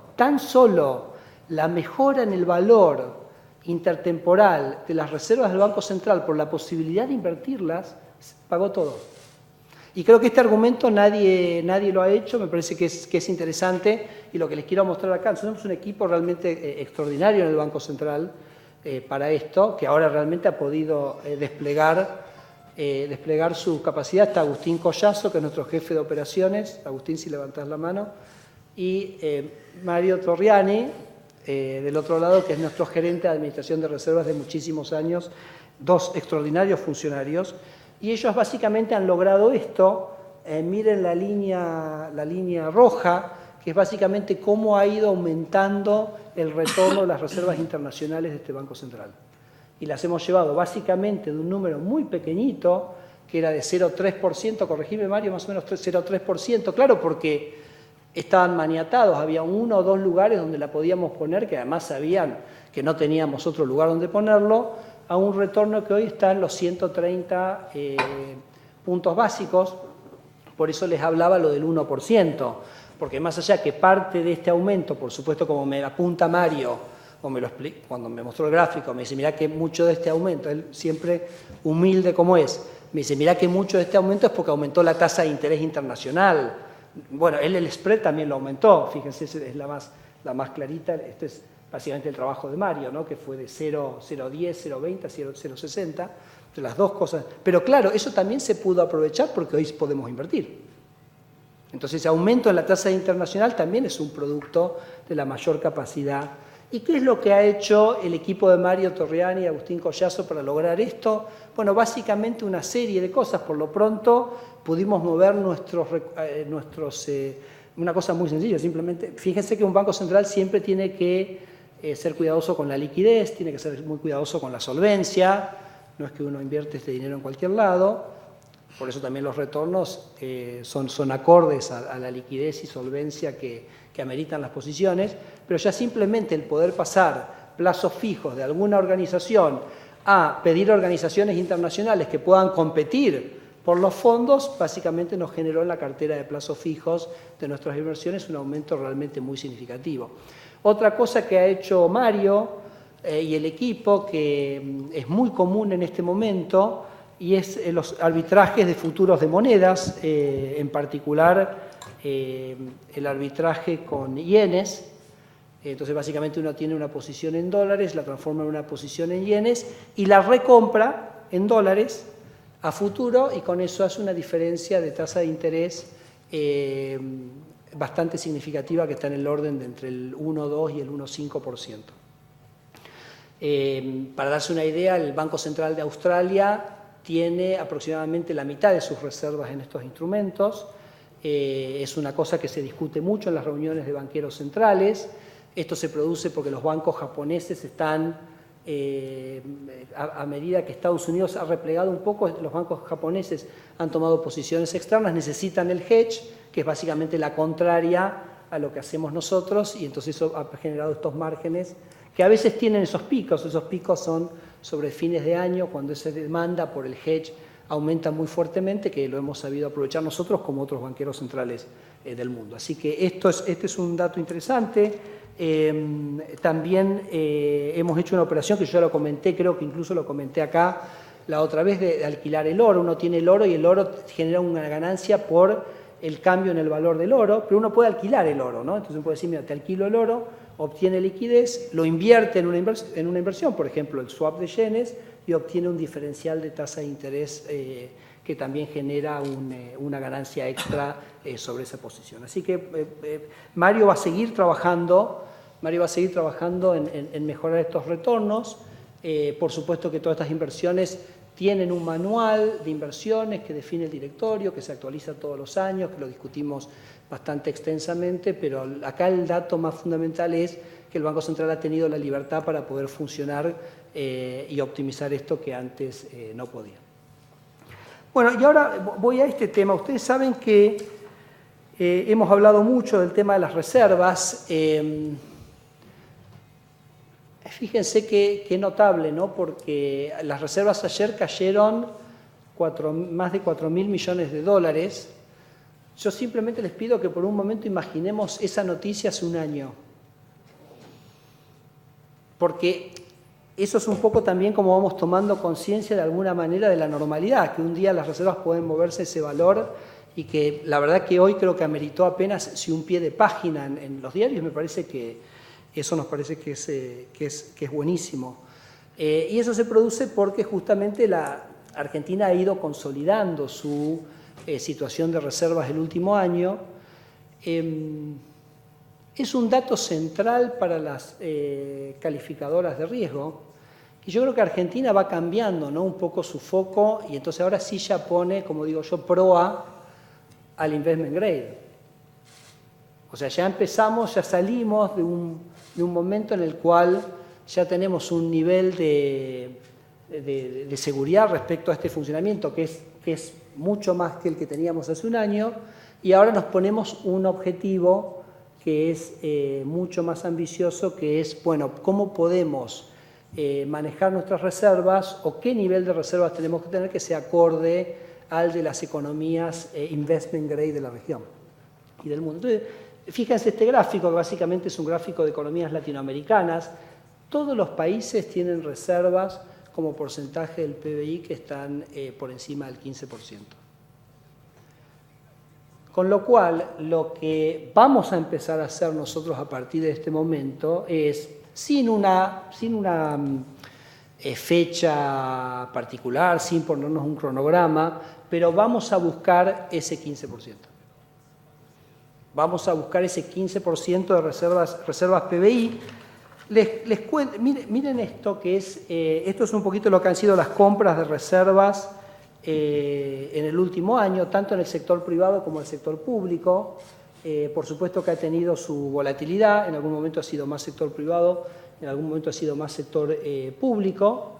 la mejora en el valor intertemporal de las reservas del Banco Central por la posibilidad de invertirlas, pagó todo. Y creo que este argumento nadie lo ha hecho, me parece que es interesante, y lo que les quiero mostrar acá, tenemos un equipo realmente extraordinario en el Banco Central para esto, que ahora realmente ha podido desplegar su capacidad. Está Agustín Collazo, que es nuestro jefe de operaciones. Agustín, si levantás la mano. Y Mario Torriani, del otro lado, que es nuestro gerente de administración de reservas de muchísimos años, 2 extraordinarios funcionarios. Y ellos básicamente han logrado esto. Miren la línea roja, que es básicamente cómo ha ido aumentando el retorno de las reservas internacionales de este Banco Central. Y las hemos llevado básicamente de un número muy pequeñito, que era de 0,3%, corregime Mario, más o menos 0,3%, claro, porque estaban maniatados, había 1 o 2 lugares donde la podíamos poner, que además sabían que no teníamos otro lugar donde ponerlo, a un retorno que hoy está en los 130 puntos básicos. Por eso les hablaba lo del 1%, porque más allá que parte de este aumento, por supuesto, como me apunta Mario, o me lo explicó, cuando me mostró el gráfico, me dice, mirá que mucho de este aumento, él siempre humilde como es, me dice, mirá que mucho de este aumento es porque aumentó la tasa de interés internacional. Bueno, él el spread también lo aumentó, fíjense, es la más clarita, esto es básicamente el trabajo de Mario, ¿no? Que fue de 0,10, 0,20, 0,60, de las dos cosas. Pero claro, eso también se pudo aprovechar porque hoy podemos invertir. Entonces, ese aumento en la tasa internacional también es un producto de la mayor capacidad. ¿Y qué es lo que ha hecho el equipo de Mario Torriani y Agustín Collazo para lograr esto? Bueno, básicamente una serie de cosas. Por lo pronto, pudimos mover una cosa muy sencilla, simplemente, fíjense que un banco central siempre tiene que ser cuidadoso con la liquidez, tiene que ser muy cuidadoso con la solvencia, no es que uno invierte este dinero en cualquier lado, por eso también los retornos son acordes a la liquidez y solvencia que ameritan las posiciones, pero ya simplemente el poder pasar plazos fijos de alguna organización a pedir a organizaciones internacionales que puedan competir por los fondos, básicamente nos generó en la cartera de plazos fijos de nuestras inversiones un aumento realmente muy significativo. Otra cosa que ha hecho Mario y el equipo, que es muy común en este momento, y es los arbitrajes de futuros de monedas, en particular el arbitraje con yenes. Entonces, básicamente uno tiene una posición en dólares, la transforma en una posición en yenes y la recompra en dólares a futuro, y con eso hace una diferencia de tasa de interés bastante significativa, que está en el orden de entre el 1,2 y el 1,5%. Para darse una idea, el Banco Central de Australia tiene aproximadamente la mitad de sus reservas en estos instrumentos. Es una cosa que se discute mucho en las reuniones de banqueros centrales. Esto se produce porque los bancos japoneses están, a medida que Estados Unidos ha replegado un poco, los bancos japoneses han tomado posiciones externas, necesitan el hedge, que es básicamente la contraria a lo que hacemos nosotros, y entonces eso ha generado estos márgenes que a veces tienen esos picos son sobre fines de año, cuando esa demanda por el hedge aumenta muy fuertemente, que lo hemos sabido aprovechar nosotros como otros banqueros centrales del mundo. Así que este es un dato interesante. También hemos hecho una operación que yo ya lo comenté, creo que incluso lo comenté acá la otra vez, de alquilar el oro. Uno tiene el oro y el oro genera una ganancia por el cambio en el valor del oro, pero uno puede alquilar el oro, ¿no? Entonces uno puede decir, mira, te alquilo el oro, obtiene liquidez, lo invierte en una inversión, por ejemplo, el swap de yenes, y obtiene un diferencial de tasa de interés que también genera una ganancia extra sobre esa posición. Así que Mario va a seguir trabajando en mejorar estos retornos. Por supuesto que todas estas inversiones tienen un manual de inversiones que define el directorio, que se actualiza todos los años, que lo discutimos bastante extensamente, pero acá el dato más fundamental es que el Banco Central ha tenido la libertad para poder funcionar y optimizar esto que antes no podía. Bueno, y ahora voy a este tema. Ustedes saben que hemos hablado mucho del tema de las reservas. Fíjense qué notable, ¿no? Porque las reservas ayer cayeron más de 4.000 millones de dólares. Yo simplemente les pido que por un momento imaginemos esa noticia hace un año. Porque eso es un poco también como vamos tomando conciencia de alguna manera de la normalidad, que un día las reservas pueden moverse ese valor, y que la verdad que hoy creo que ameritó apenas si un pie de página en los diarios. Me parece que eso nos parece que es buenísimo. Y eso se produce porque justamente la Argentina ha ido consolidando su situación de reservas el último año. Es un dato central para las calificadoras de riesgo, y yo creo que Argentina va cambiando, ¿no?, un poco su foco, y entonces ahora sí ya pone, como digo yo, proa al investment grade. O sea, ya salimos de un momento en el cual ya tenemos un nivel de seguridad respecto a este funcionamiento que es mucho más que el que teníamos hace un año, y ahora nos ponemos un objetivo que es mucho más ambicioso, que es, bueno, ¿cómo podemos manejar nuestras reservas, o qué nivel de reservas tenemos que tener que sea acorde al de las economías investment grade de la región y del mundo? Entonces, fíjense este gráfico, que básicamente es un gráfico de economías latinoamericanas. Todos los países tienen reservas como porcentaje del PBI que están por encima del 15%. Con lo cual, lo que vamos a empezar a hacer nosotros a partir de este momento es, sin una fecha particular, sin ponernos un cronograma, pero vamos a buscar ese 15%. Vamos a buscar ese 15% de reservas PBI. Les cuento, miren esto, que esto es un poquito lo que han sido las compras de reservas en el último año, tanto en el sector privado como en el sector público. Por supuesto que ha tenido su volatilidad, en algún momento ha sido más sector privado, en algún momento ha sido más sector público.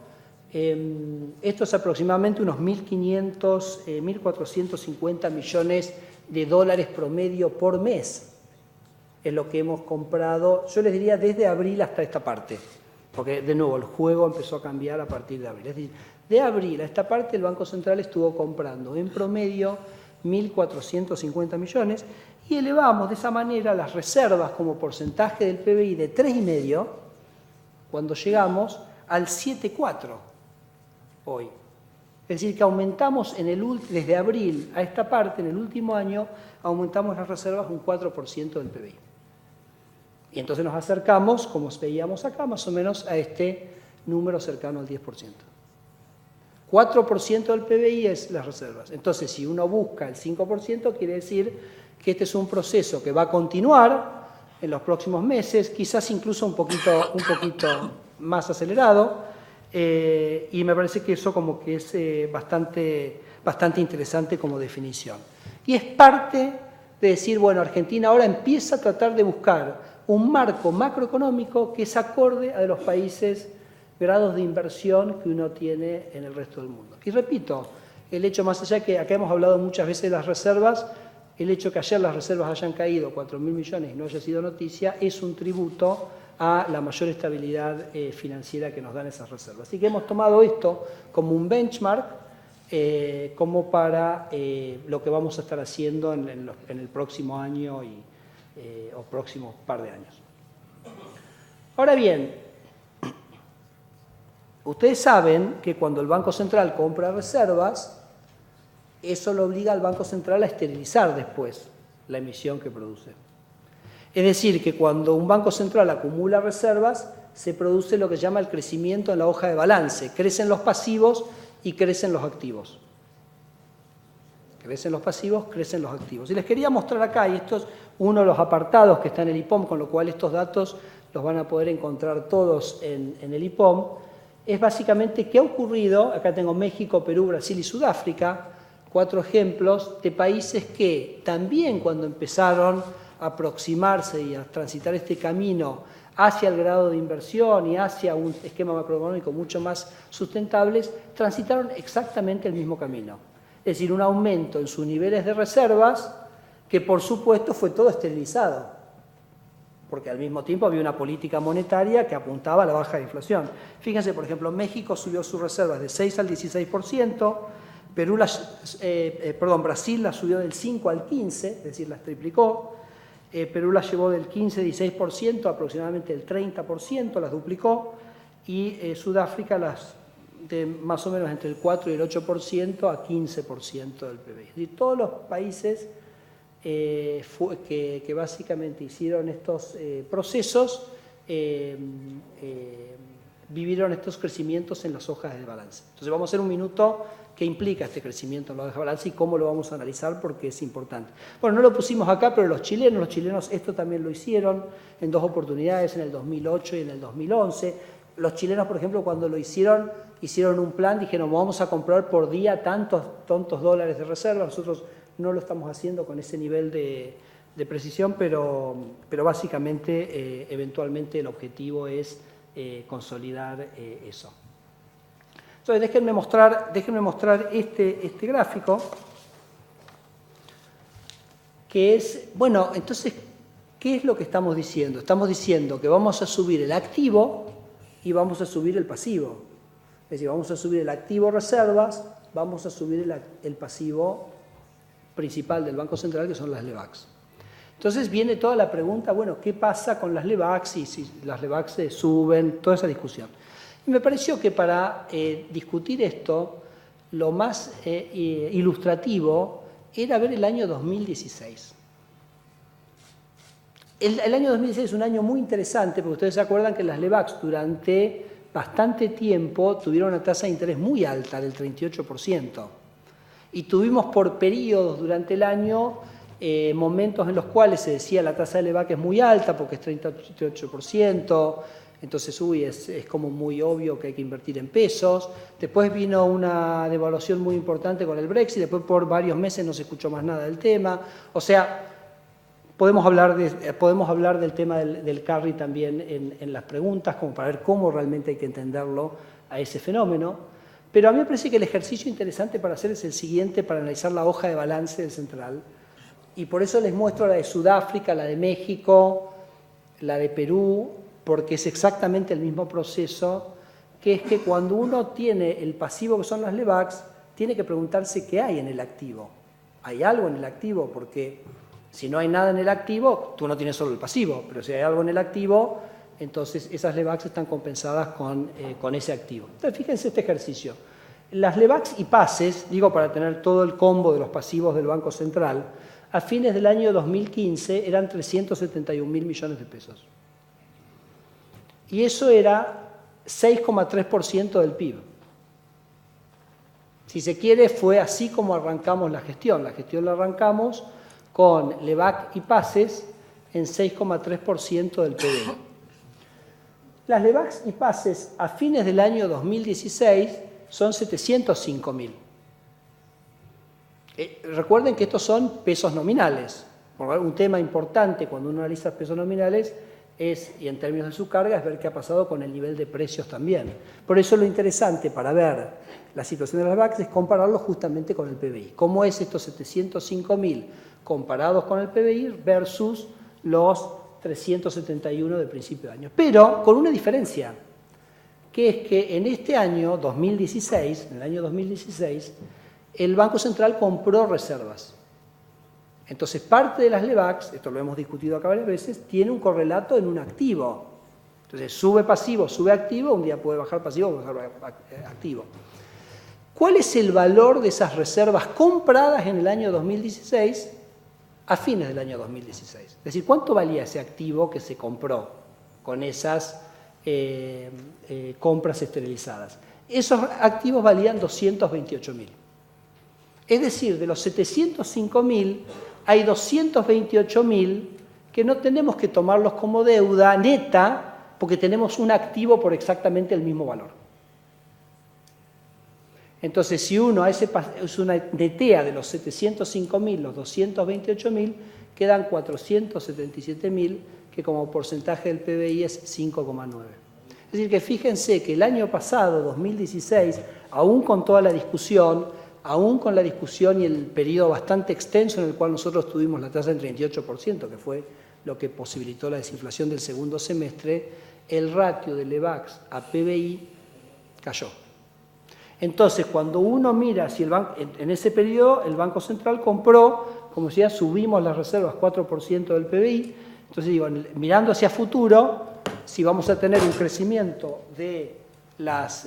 Esto es aproximadamente unos 1.500, 1.450 millones de dólares promedio por mes. Es lo que hemos comprado, yo les diría desde abril hasta esta parte, porque de nuevo el juego empezó a cambiar a partir de abril. Es decir, de abril a esta parte el Banco Central estuvo comprando en promedio 1.450 millones y elevamos de esa manera las reservas como porcentaje del PBI de 3,5 cuando llegamos al 7,4 hoy. Es decir, que aumentamos desde abril a esta parte, en el último año, aumentamos las reservas un 4% del PBI. Y entonces nos acercamos, como veíamos acá, más o menos a este número cercano al 10%. 4% del PBI es las reservas. Entonces, si uno busca el 5%, quiere decir que este es un proceso que va a continuar en los próximos meses, quizás incluso un poquito más acelerado, y me parece que eso como que es bastante interesante como definición. Y es parte de decir, bueno, Argentina ahora empieza a tratar de buscar un marco macroeconómico que es acorde a los países grados de inversión que uno tiene en el resto del mundo. Y repito, el hecho más allá que acá hemos hablado muchas veces de las reservas, el hecho que ayer las reservas hayan caído 4.000 millones y no haya sido noticia, es un tributo a la mayor estabilidad financiera que nos dan esas reservas. Así que hemos tomado esto como un benchmark, como para lo que vamos a estar haciendo en el próximo año o próximos par de años. Ahora bien, ustedes saben que cuando el Banco Central compra reservas, eso lo obliga al Banco Central a esterilizar después la emisión que produce. Es decir, que cuando un Banco Central acumula reservas, se produce lo que se llama el crecimiento en la hoja de balance. Crecen los pasivos y crecen los activos. Crecen los pasivos, crecen los activos. Y les quería mostrar acá, y esto es uno de los apartados que está en el IPOM, con lo cual estos datos los van a poder encontrar todos en el IPOM, es básicamente qué ha ocurrido. Acá tengo México, Perú, Brasil y Sudáfrica, 4 ejemplos de países que también cuando empezaron a aproximarse y a transitar este camino hacia el grado de inversión y hacia un esquema macroeconómico mucho más sustentables, transitaron exactamente el mismo camino. Es decir, un aumento en sus niveles de reservas que por supuesto fue todo esterilizado, porque al mismo tiempo había una política monetaria que apuntaba a la baja de inflación. Fíjense, por ejemplo, México subió sus reservas de 6 al 16%, Brasil las subió del 5 al 15%, es decir, las triplicó. Perú las llevó del 15-16% a aproximadamente el 30%, las duplicó, y Sudáfrica las de más o menos entre el 4 y el 8% a 15% del PBI. Es decir, todos los países que básicamente hicieron estos procesos vivieron estos crecimientos en las hojas de balance. Entonces vamos a hacer un minuto qué implica este crecimiento en la hoja de balance y cómo lo vamos a analizar porque es importante. Bueno, no lo pusimos acá, pero los chilenos esto también lo hicieron en 2 oportunidades, en el 2008 y en el 2011. Los chilenos, por ejemplo, cuando lo hicieron un plan, dijeron vamos a comprar por día tantos dólares de reserva. Nosotros no lo estamos haciendo con ese nivel de precisión, pero básicamente, eventualmente el objetivo es consolidar eso. Entonces, déjenme mostrar este gráfico, que es, bueno, entonces, ¿qué es lo que estamos diciendo? Estamos diciendo que vamos a subir el activo y vamos a subir el pasivo. Es decir, vamos a subir el activo reservas, vamos a subir el pasivo principal del Banco Central, que son las LEVACs. Entonces viene toda la pregunta, bueno, ¿qué pasa con las LEVACs y si las LEVACs suben? Toda esa discusión. Y me pareció que para discutir esto, lo más ilustrativo era ver el año 2016. El año 2016 es un año muy interesante, porque ustedes se acuerdan que las LEVACs durante bastante tiempo tuvieron una tasa de interés muy alta, del 38%. Y tuvimos por periodos durante el año momentos en los cuales se decía la tasa de LEVAC es muy alta porque es 38%, entonces es como muy obvio que hay que invertir en pesos. Después vino una devaluación muy importante con el Brexit, después por varios meses no se escuchó más nada del tema. O sea, podemos hablar del tema del carry también en las preguntas, como para ver cómo realmente hay que entenderlo a ese fenómeno. Pero a mí me parece que el ejercicio interesante para hacer es el siguiente, para analizar la hoja de balance del central. Y por eso les muestro la de Sudáfrica, la de México, la de Perú, porque es exactamente el mismo proceso, que es que cuando uno tiene el pasivo que son las LEVACs, tiene que preguntarse qué hay en el activo. ¿Hay algo en el activo? Porque si no hay nada en el activo, tú no tienes solo el pasivo, pero si hay algo en el activo, entonces esas LEVACs están compensadas con ese activo. Entonces fíjense este ejercicio. Las LEVACs y pases, digo para tener todo el combo de los pasivos del Banco Central, a fines del año 2015 eran 371.000 millones de pesos. Y eso era 6,3% del PIB. Si se quiere, fue así como arrancamos la gestión. La gestión la arrancamos con LEVAC y pases en 6,3% del PIB. Las LEVACs y pases a fines del año 2016 son 705.000. Recuerden que estos son pesos nominales. Un tema importante cuando uno analiza pesos nominales y en términos de su carga, es ver qué ha pasado con el nivel de precios también. Por eso lo interesante para ver la situación de las LEVACs es compararlo justamente con el PBI. ¿Cómo es estos 705.000 comparados con el PBI versus los 371 del principio de año? Pero con una diferencia, que es que en este año 2016, en el año 2016, el Banco Central compró reservas. Entonces, parte de las LEVACs, esto lo hemos discutido acá varias veces, tiene un correlato en un activo. Entonces, sube pasivo, sube activo, un día puede bajar pasivo, puede bajar activo. ¿Cuál es el valor de esas reservas compradas en el año 2016 a fines del año 2016? Es decir, ¿cuánto valía ese activo que se compró con esas compras esterilizadas? Esos activos valían 228.000. Es decir, de los 705.000, hay 228.000 que no tenemos que tomarlos como deuda neta porque tenemos un activo por exactamente el mismo valor. Entonces, si uno es una netea de los 705.000, los 228.000, quedan 477.000, que como porcentaje del PBI es 5,9. Es decir, que fíjense que el año pasado, 2016, aún con toda la discusión, aún con la discusión y el periodo bastante extenso en el cual nosotros tuvimos la tasa del 38%, que fue lo que posibilitó la desinflación del segundo semestre, el ratio de LEVACs a PBI cayó. Entonces, cuando uno mira si en ese periodo el Banco Central compró, como decía, subimos las reservas 4% del PBI, entonces digo, mirando hacia futuro, si vamos a tener un crecimiento de las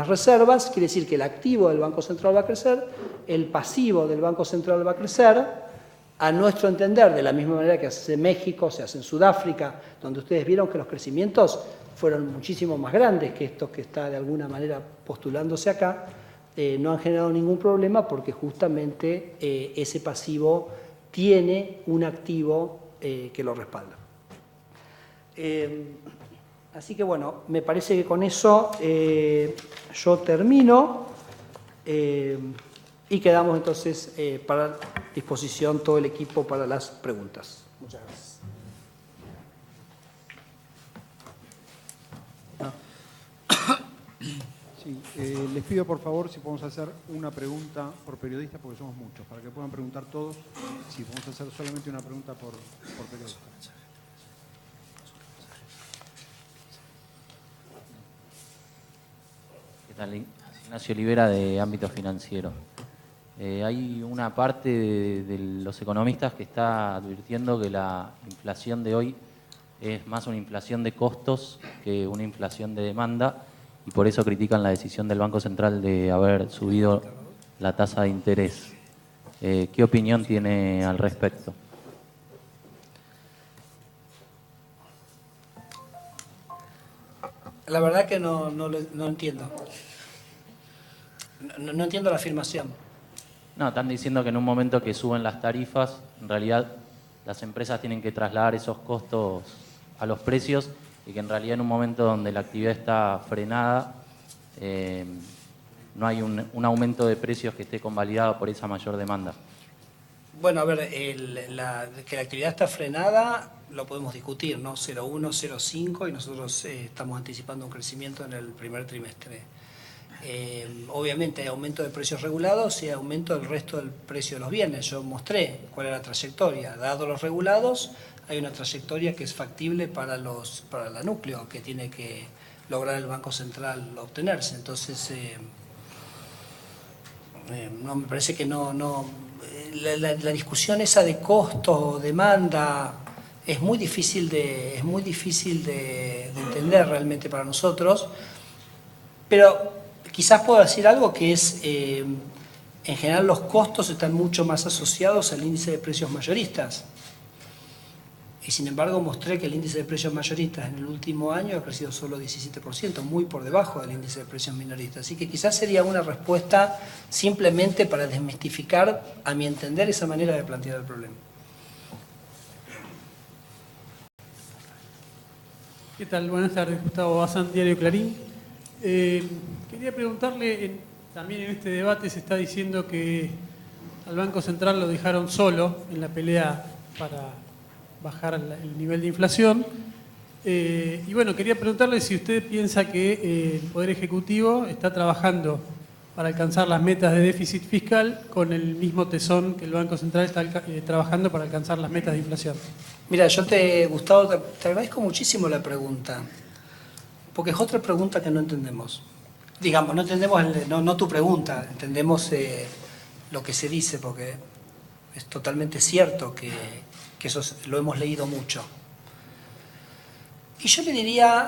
reservas, quiere decir que el activo del Banco Central va a crecer, el pasivo del Banco Central va a crecer, a nuestro entender, de la misma manera que hace México, se hace en Sudáfrica, donde ustedes vieron que los crecimientos fueron muchísimo más grandes que estos que está de alguna manera postulándose acá, no han generado ningún problema porque justamente ese pasivo tiene un activo que lo respalda. Así que bueno, me parece que con eso yo termino y quedamos entonces para disposición todo el equipo para las preguntas. Muchas gracias. Sí, les pido por favor si podemos hacer una pregunta por periodista, porque somos muchos, para que puedan preguntar todos, si podemos hacer solamente una pregunta por periodista. ¿Qué tal? Ignacio Olivera, de Ámbito Financiero. Hay una parte de los economistas que está advirtiendo que la inflación de hoy es más una inflación de costos que una inflación de demanda, y por eso critican la decisión del Banco Central de haber subido la tasa de interés. ¿Qué opinión tiene al respecto? La verdad que no entiendo. No entiendo la afirmación. No, están diciendo que en un momento que suben las tarifas, en realidad las empresas tienen que trasladar esos costos a los precios, y que en realidad en un momento donde la actividad está frenada, no hay un aumento de precios que esté convalidado por esa mayor demanda. Bueno, a ver, que la actividad está frenada lo podemos discutir, ¿no? 0,1, 0,5 y nosotros estamos anticipando un crecimiento en el primer trimestre. Obviamente hay aumento de precios regulados y aumento del resto del precio de los bienes. Yo mostré cuál es la trayectoria. Dado los regulados, hay una trayectoria que es factible para la núcleo, que tiene que lograr el Banco Central obtenerse. Entonces, no, me parece que la discusión esa de costo, demanda, es muy difícil de entender realmente para nosotros, pero quizás puedo decir algo que es, en general los costos están mucho más asociados al índice de precios mayoristas. Y sin embargo mostré que el índice de precios mayoristas en el último año ha crecido solo 17%, muy por debajo del índice de precios minoristas. Así que quizás sería una respuesta simplemente para desmistificar, a mi entender, esa manera de plantear el problema. ¿Qué tal? Buenas tardes, Gustavo Bazán, Diario Clarín. Quería preguntarle, también en este debate se está diciendo que al Banco Central lo dejaron solo en la pelea para bajar el nivel de inflación. Y bueno, quería preguntarle si usted piensa que el Poder Ejecutivo está trabajando para alcanzar las metas de déficit fiscal con el mismo tesón que el Banco Central está trabajando para alcanzar las metas de inflación. Mira, Gustavo, te agradezco muchísimo la pregunta, porque es otra pregunta que no entendemos. Digamos, no entendemos, no tu pregunta, entendemos lo que se dice, porque es totalmente cierto que eso lo hemos leído mucho. Y yo le diría,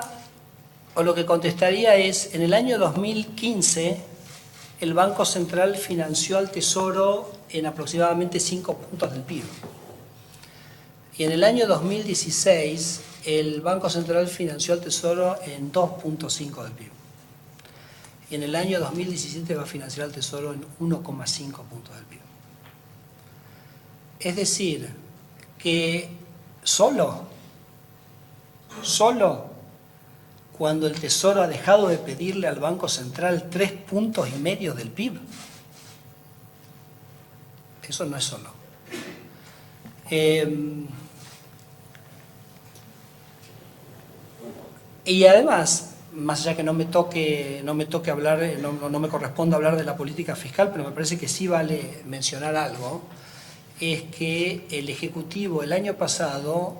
o lo que contestaría es, en el año 2015, el Banco Central financió al Tesoro en aproximadamente 5 puntos del PIB. Y en el año 2016, el Banco Central financió al Tesoro en 2,5 del PIB. Y en el año 2017 va a financiar al Tesoro en 1,5 puntos del PIB. Es decir, que solo cuando el Tesoro ha dejado de pedirle al Banco Central 3,5 puntos del PIB, eso no es solo. Y además, más allá que no me toque hablar, no me corresponde hablar de la política fiscal, pero me parece que sí vale mencionar algo, es que el Ejecutivo el año pasado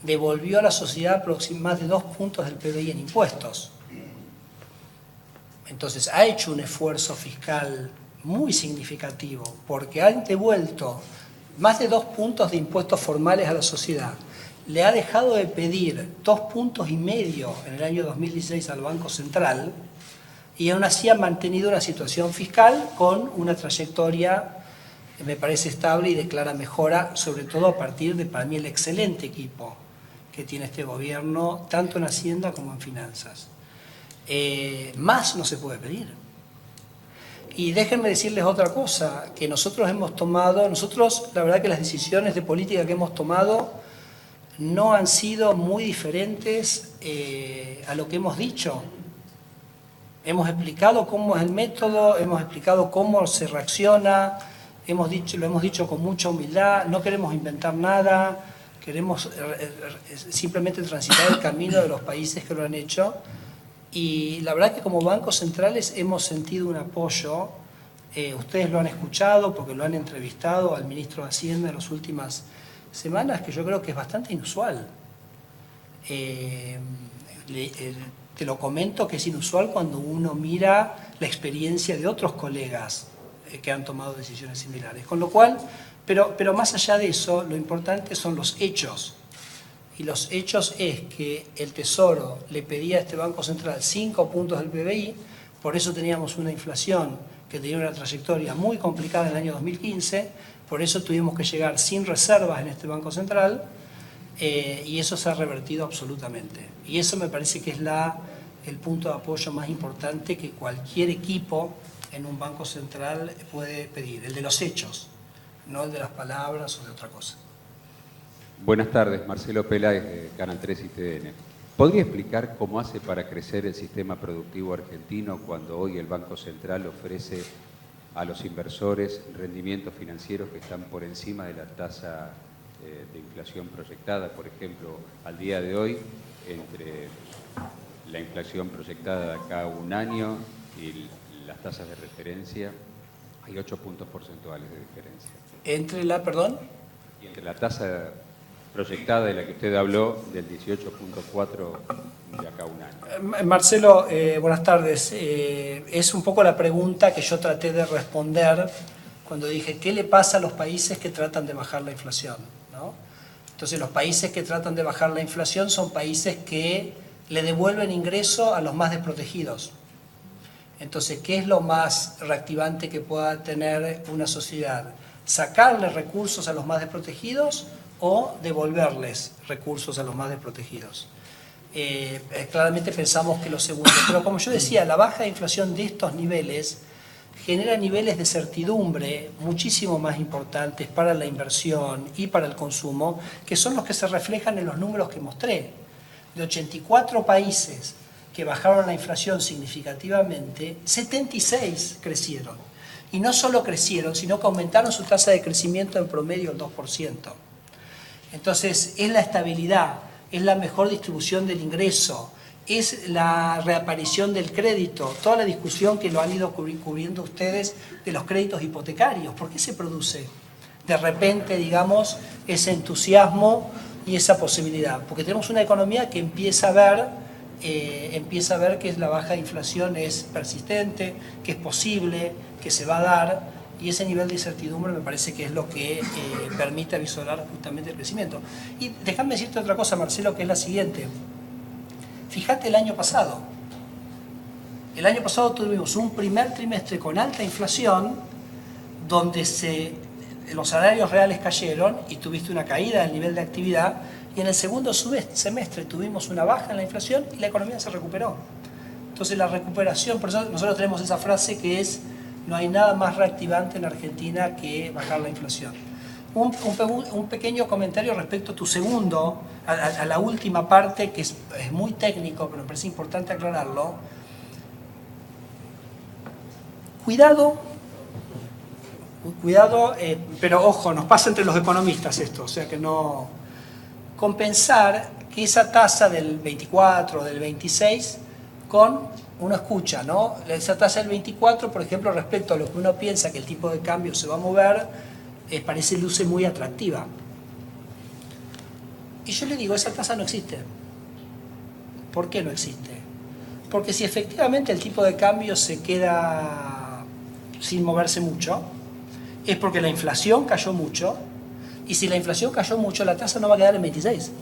devolvió a la sociedad más de 2 puntos del PBI en impuestos. Entonces ha hecho un esfuerzo fiscal muy significativo, porque ha devuelto más de 2 puntos de impuestos formales a la sociedad. Le ha dejado de pedir 2,5 puntos en el año 2016 al Banco Central, y aún así ha mantenido una situación fiscal con una trayectoria que me parece estable y de clara mejora, sobre todo a partir de, para mí, el excelente equipo que tiene este gobierno, tanto en Hacienda como en Finanzas. Más no se puede pedir. Y déjenme decirles otra cosa, que nosotros, la verdad que las decisiones de política que hemos tomado no han sido muy diferentes a lo que hemos dicho. Hemos explicado cómo es el método, hemos explicado cómo se reacciona, lo hemos dicho con mucha humildad, no queremos inventar nada, queremos simplemente transitar el camino de los países que lo han hecho. Y la verdad que como bancos centrales hemos sentido un apoyo, ustedes lo han escuchado porque lo han entrevistado al ministro de Hacienda en las últimas semanas, que yo creo que es bastante inusual. Te lo comento que es inusual cuando uno mira la experiencia de otros colegas que han tomado decisiones similares. Con lo cual, pero más allá de eso, lo importante son los hechos. Y los hechos es que el Tesoro le pedía a este Banco Central 5 puntos del PBI, por eso teníamos una inflación que tenía una trayectoria muy complicada en el año 2015, por eso tuvimos que llegar sin reservas en este Banco Central, y eso se ha revertido absolutamente. Y eso me parece que es el punto de apoyo más importante que cualquier equipo en un Banco Central puede pedir, el de los hechos, no el de las palabras o de otra cosa. Buenas tardes, Marcelo Peláez de Canal 3 y TN. ¿Podría explicar cómo hace para crecer el sistema productivo argentino cuando hoy el Banco Central ofrece a los inversores rendimientos financieros que están por encima de la tasa de inflación proyectada? Por ejemplo, al día de hoy, entre la inflación proyectada de acá a un año y las tasas de referencia, hay 8 puntos porcentuales de diferencia. Entre la, perdón. Y entre la tasa proyectada de la que usted habló, del 18.4 de acá a un año. Marcelo, buenas tardes. Es un poco la pregunta que yo traté de responder cuando dije, ¿qué le pasa a los países que tratan de bajar la inflación? ¿No? Entonces, los países que tratan de bajar la inflación son países que le devuelven ingreso a los más desprotegidos. Entonces, ¿qué es lo más reactivante que pueda tener una sociedad? ¿Sacarle recursos a los más desprotegidos o devolverles recursos a los más desprotegidos? Claramente pensamos que lo segundo. Pero como yo decía, la baja de inflación de estos niveles genera niveles de certidumbre muchísimo más importantes para la inversión y para el consumo, que son los que se reflejan en los números que mostré. De 84 países que bajaron la inflación significativamente, 76 crecieron. Y no solo crecieron, sino que aumentaron su tasa de crecimiento en promedio el 2%. Entonces, es la estabilidad, es la mejor distribución del ingreso, es la reaparición del crédito, toda la discusión que lo han ido cubriendo ustedes de los créditos hipotecarios. ¿Por qué se produce de repente, digamos, ese entusiasmo y esa posibilidad? Porque tenemos una economía que empieza a ver que la baja de inflación es persistente, que es posible, que se va a dar. Y ese nivel de incertidumbre me parece que es lo que permite avisorar justamente el crecimiento. Y déjame decirte otra cosa, Marcelo, que es la siguiente. Fíjate el año pasado. El año pasado tuvimos un primer trimestre con alta inflación, donde los salarios reales cayeron y tuviste una caída del nivel de actividad, y en el segundo semestre tuvimos una baja en la inflación y la economía se recuperó. Entonces la recuperación, por eso nosotros tenemos esa frase que es: no hay nada más reactivante en Argentina que bajar la inflación. Un pequeño comentario respecto a tu segundo, a la última parte, que es muy técnico, pero me parece importante aclararlo. Cuidado, pero ojo, nos pasa entre los economistas esto, o sea que no... Compensar que esa tasa del 24 o del 26 con... Uno escucha, ¿no? Esa tasa del 24, por ejemplo, respecto a lo que uno piensa que el tipo de cambio se va a mover, luce muy atractiva. Y yo le digo, esa tasa no existe. ¿Por qué no existe? Porque si efectivamente el tipo de cambio se queda sin moverse mucho, es porque la inflación cayó mucho, y si la inflación cayó mucho, la tasa no va a quedar en 26.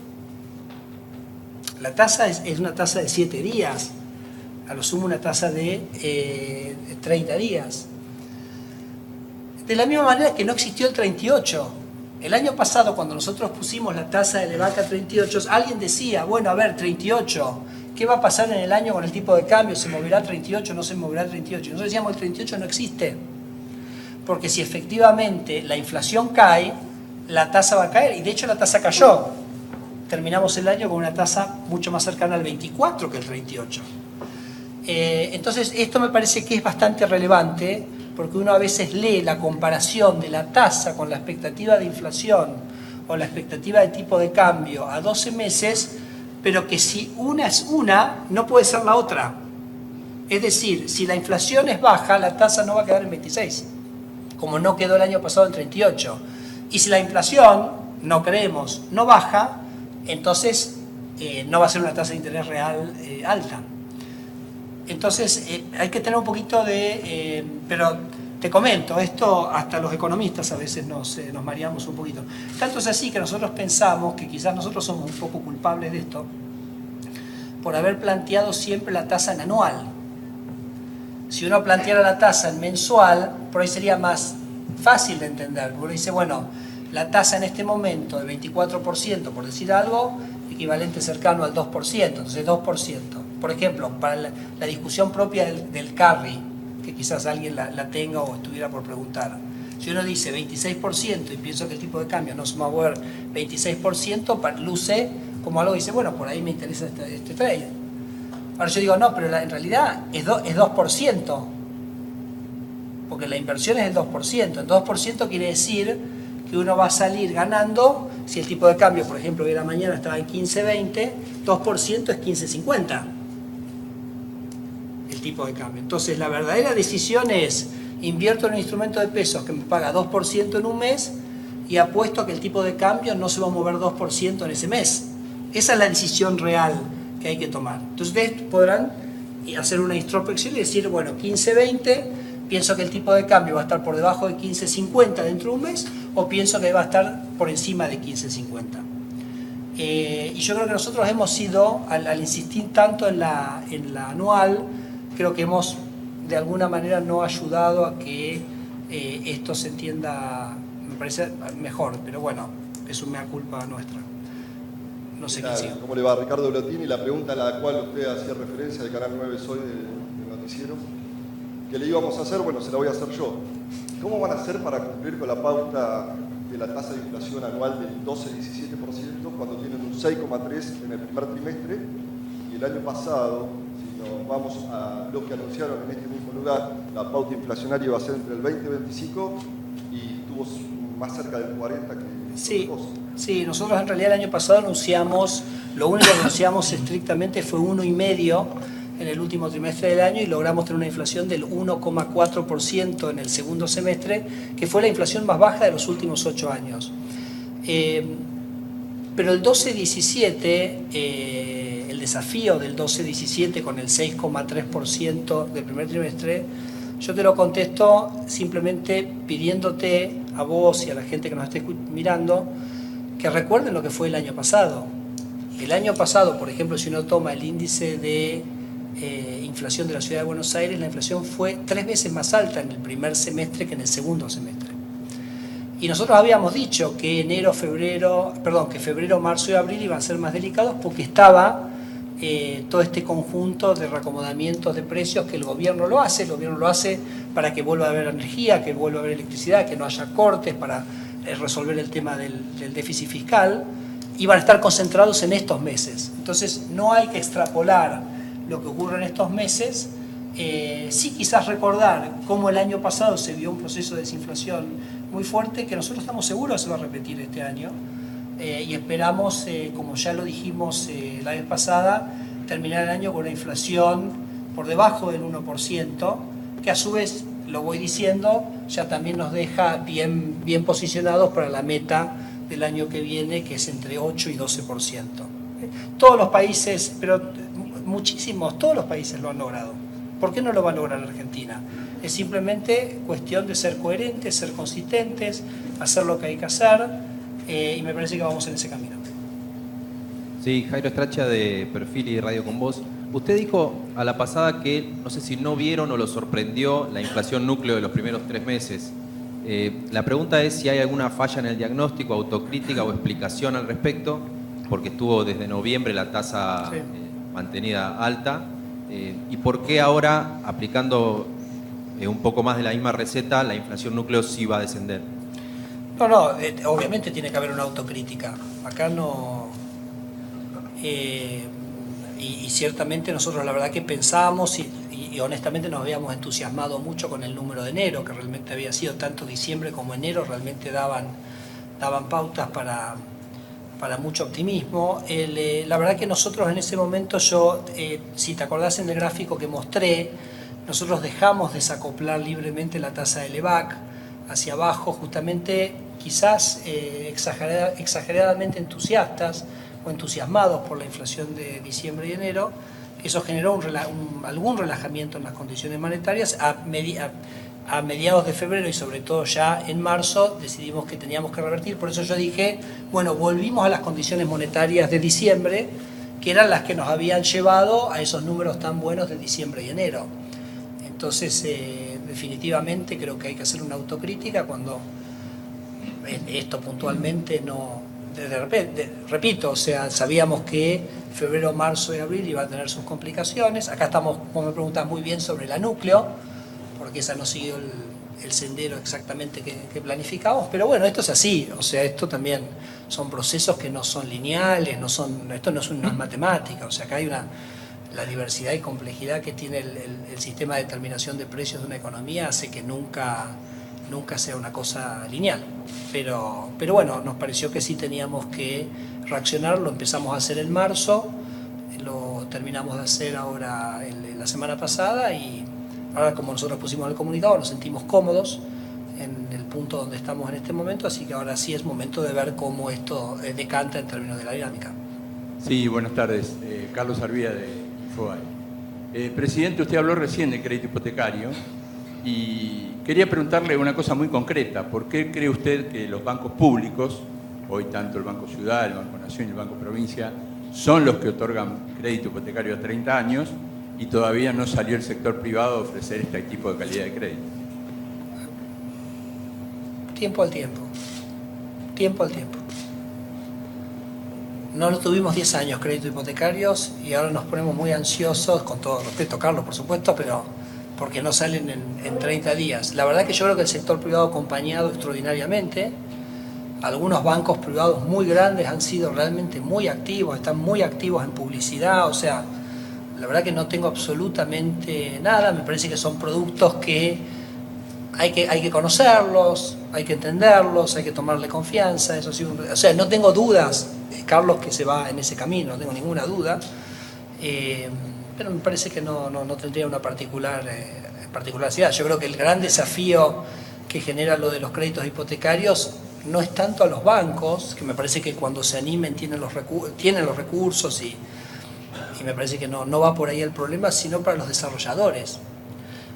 La tasa es una tasa de 7 días, a lo sumo una tasa de 30 días. De la misma manera que no existió el 38. El año pasado, cuando nosotros pusimos la tasa de Levaca 38, alguien decía, bueno, a ver, 38, ¿qué va a pasar en el año con el tipo de cambio? ¿Se moverá 38 o no se moverá 38? Y nosotros decíamos, el 38 no existe. Porque si efectivamente la inflación cae, la tasa va a caer. Y de hecho la tasa cayó. Terminamos el año con una tasa mucho más cercana al 24 que el 38. Entonces, esto me parece que es bastante relevante, porque uno a veces lee la comparación de la tasa con la expectativa de inflación o la expectativa de tipo de cambio a 12 meses, pero que si una es una, no puede ser la otra. Es decir, si la inflación es baja, la tasa no va a quedar en 26, como no quedó el año pasado en 38. Y si la inflación, no creemos, no baja, entonces no va a ser una tasa de interés real alta. Entonces hay que tener un poquito de... pero Te comento, esto hasta los economistas a veces nos mareamos un poquito. Tanto es así que nosotros pensamos que quizás nosotros somos un poco culpables de esto por haber planteado siempre la tasa en anual. Si uno planteara la tasa en mensual, por ahí sería más fácil de entender. Uno dice, bueno, la tasa en este momento de 24%, por decir algo, equivalente cercano al 2%, entonces 2%. Por ejemplo, para la discusión propia del carry, que quizás alguien la tenga o estuviera por preguntar. Si uno dice 26% y pienso que el tipo de cambio no se va a mover 26%, luce como algo que dice, bueno, por ahí me interesa este trade. Ahora yo digo, no, pero en realidad es 2%, porque la inversión es el 2%. El 2% quiere decir que uno va a salir ganando, si el tipo de cambio, por ejemplo, hoy a la mañana estaba en 15.20, 2% es 15.50 el tipo de cambio. Entonces la verdadera decisión es, invierto en un instrumento de pesos que me paga 2% en un mes y apuesto a que el tipo de cambio no se va a mover 2% en ese mes. Esa es la decisión real que hay que tomar. Entonces ustedes podrán hacer una introspección y decir, bueno, 15.20, pienso que el tipo de cambio va a estar por debajo de 15.50 dentro de un mes, o pienso que va a estar por encima de 15.50. Y yo creo que nosotros hemos ido, al insistir tanto en la anual, creo que hemos de alguna manera no ayudado a que esto se entienda, me parece mejor, pero bueno, es una culpa nuestra. No sé qué sigue. ¿Cómo le va? Ricardo Blotini, la pregunta a la cual usted hacía referencia de Canal 9 Soy del noticiero, que le íbamos a hacer, bueno, se la voy a hacer yo. ¿Cómo van a hacer para cumplir con la pauta de la tasa de inflación anual del 12-17% cuando tienen un 6,3% en el primer trimestre? Y el año pasado, si nos vamos a lo que anunciaron en este mismo lugar, la pauta inflacionaria iba a ser entre el 20 y 25 y estuvo más cerca del 40 que... Sí, nosotros en realidad el año pasado anunciamos, lo único que anunciamos estrictamente fue 1,5% en el último trimestre del año y logramos tener una inflación del 1,4% en el segundo semestre, que fue la inflación más baja de los últimos 8 años. Pero el 12-17, el desafío del 12-17 con el 6,3% del primer trimestre, yo te lo contesto simplemente pidiéndote a vos y a la gente que nos esté mirando que recuerden lo que fue el año pasado. El año pasado, por ejemplo, si uno toma el índice de inflación de la Ciudad de Buenos Aires, la inflación fue 3 veces más alta en el primer semestre que en el segundo semestre. Y nosotros habíamos dicho que febrero, marzo y abril iban a ser más delicados porque estaba todo este conjunto de reacomodamientos de precios que el gobierno lo hace para que vuelva a haber energía, que vuelva a haber electricidad, que no haya cortes, para resolver el tema del déficit fiscal, y van a estar concentrados en estos meses. Entonces no hay que extrapolar lo que ocurre en estos meses, sí quizás recordar cómo el año pasado se vio un proceso de desinflación muy fuerte, que nosotros estamos seguros se va a repetir este año, y esperamos, como ya lo dijimos la vez pasada, terminar el año con una inflación por debajo del 1%, que a su vez, lo voy diciendo, ya también nos deja bien posicionados para la meta del año que viene, que es entre 8 y 12%. Todos los países, pero muchísimos, todos los países lo han logrado. ¿Por qué no lo va a lograr Argentina? Es simplemente cuestión de ser coherentes, ser consistentes, hacer lo que hay que hacer, y me parece que vamos en ese camino. Sí, Jairo Estracha de Perfil y Radio con Vos. Usted dijo a la pasada que, no sé si no vieron o lo sorprendió la inflación núcleo de los primeros 3 meses. La pregunta es si hay alguna falla en el diagnóstico, autocrítica o explicación al respecto, porque estuvo desde noviembre la tasa mantenida alta, y por qué ahora, aplicando un poco más de la misma receta, la inflación núcleo sí va a descender. No, obviamente tiene que haber una autocrítica. Acá no... Y ciertamente nosotros la verdad que pensábamos y honestamente nos habíamos entusiasmado mucho con el número de enero, que realmente había sido tanto diciembre como enero, realmente daban pautas para mucho optimismo. La verdad que nosotros en ese momento, si te acordás en el gráfico que mostré, nosotros dejamos desacoplar libremente la tasa del EVAC hacia abajo, justamente quizás exageradamente entusiastas o entusiasmados por la inflación de diciembre y enero. Eso generó algún relajamiento en las condiciones monetarias a mediados de febrero y sobre todo ya en marzo decidimos que teníamos que revertir. Por eso yo dije, bueno, volvimos a las condiciones monetarias de diciembre, que eran las que nos habían llevado a esos números tan buenos de diciembre y enero. Entonces, definitivamente creo que hay que hacer una autocrítica cuando esto puntualmente no... repito, o sea, sabíamos que febrero, marzo y abril iba a tener sus complicaciones. Acá estamos, como me preguntas, muy bien sobre la núcleo, porque esa no siguió el sendero exactamente que planificamos, pero bueno, esto es así, o sea, esto también son procesos que no son lineales, esto no es una matemática, o sea, acá hay la diversidad y complejidad que tiene el sistema de determinación de precios de una economía hace que nunca sea una cosa lineal, pero bueno, nos pareció que sí teníamos que reaccionar, lo empezamos a hacer en marzo, lo terminamos de hacer ahora la semana pasada y ahora, como nosotros pusimos el comunicado, nos sentimos cómodos en el punto donde estamos en este momento, así que ahora sí es momento de ver cómo esto decanta en términos de la dinámica. Sí, buenas tardes. Carlos Arvía de Infobae. Presidente, usted habló recién de crédito hipotecario y quería preguntarle una cosa muy concreta. ¿Por qué cree usted que los bancos públicos, hoy tanto el Banco Ciudad, el Banco Nación y el Banco Provincia, son los que otorgan crédito hipotecario a 30 años y todavía no salió el sector privado a ofrecer este tipo de calidad de crédito? Tiempo al tiempo. Tiempo al tiempo. No tuvimos 10 años créditos hipotecarios y ahora nos ponemos muy ansiosos, con todo respeto, Carlos, por supuesto, pero porque no salen en 30 días. La verdad que yo creo que el sector privado ha acompañado extraordinariamente. Algunos bancos privados muy grandes han sido realmente muy activos, están muy activos en publicidad, o sea, la verdad que no tengo absolutamente nada, me parece que son productos que hay que conocerlos, hay que entenderlos, hay que tomarle confianza, eso sí, o sea, no tengo dudas, Carlos, que se va en ese camino, no tengo ninguna duda, pero me parece que no tendría una particularidad. Yo creo que el gran desafío que genera lo de los créditos hipotecarios no es tanto a los bancos, que me parece que cuando se animen tienen los recursos y me parece que no va por ahí el problema, sino para los desarrolladores.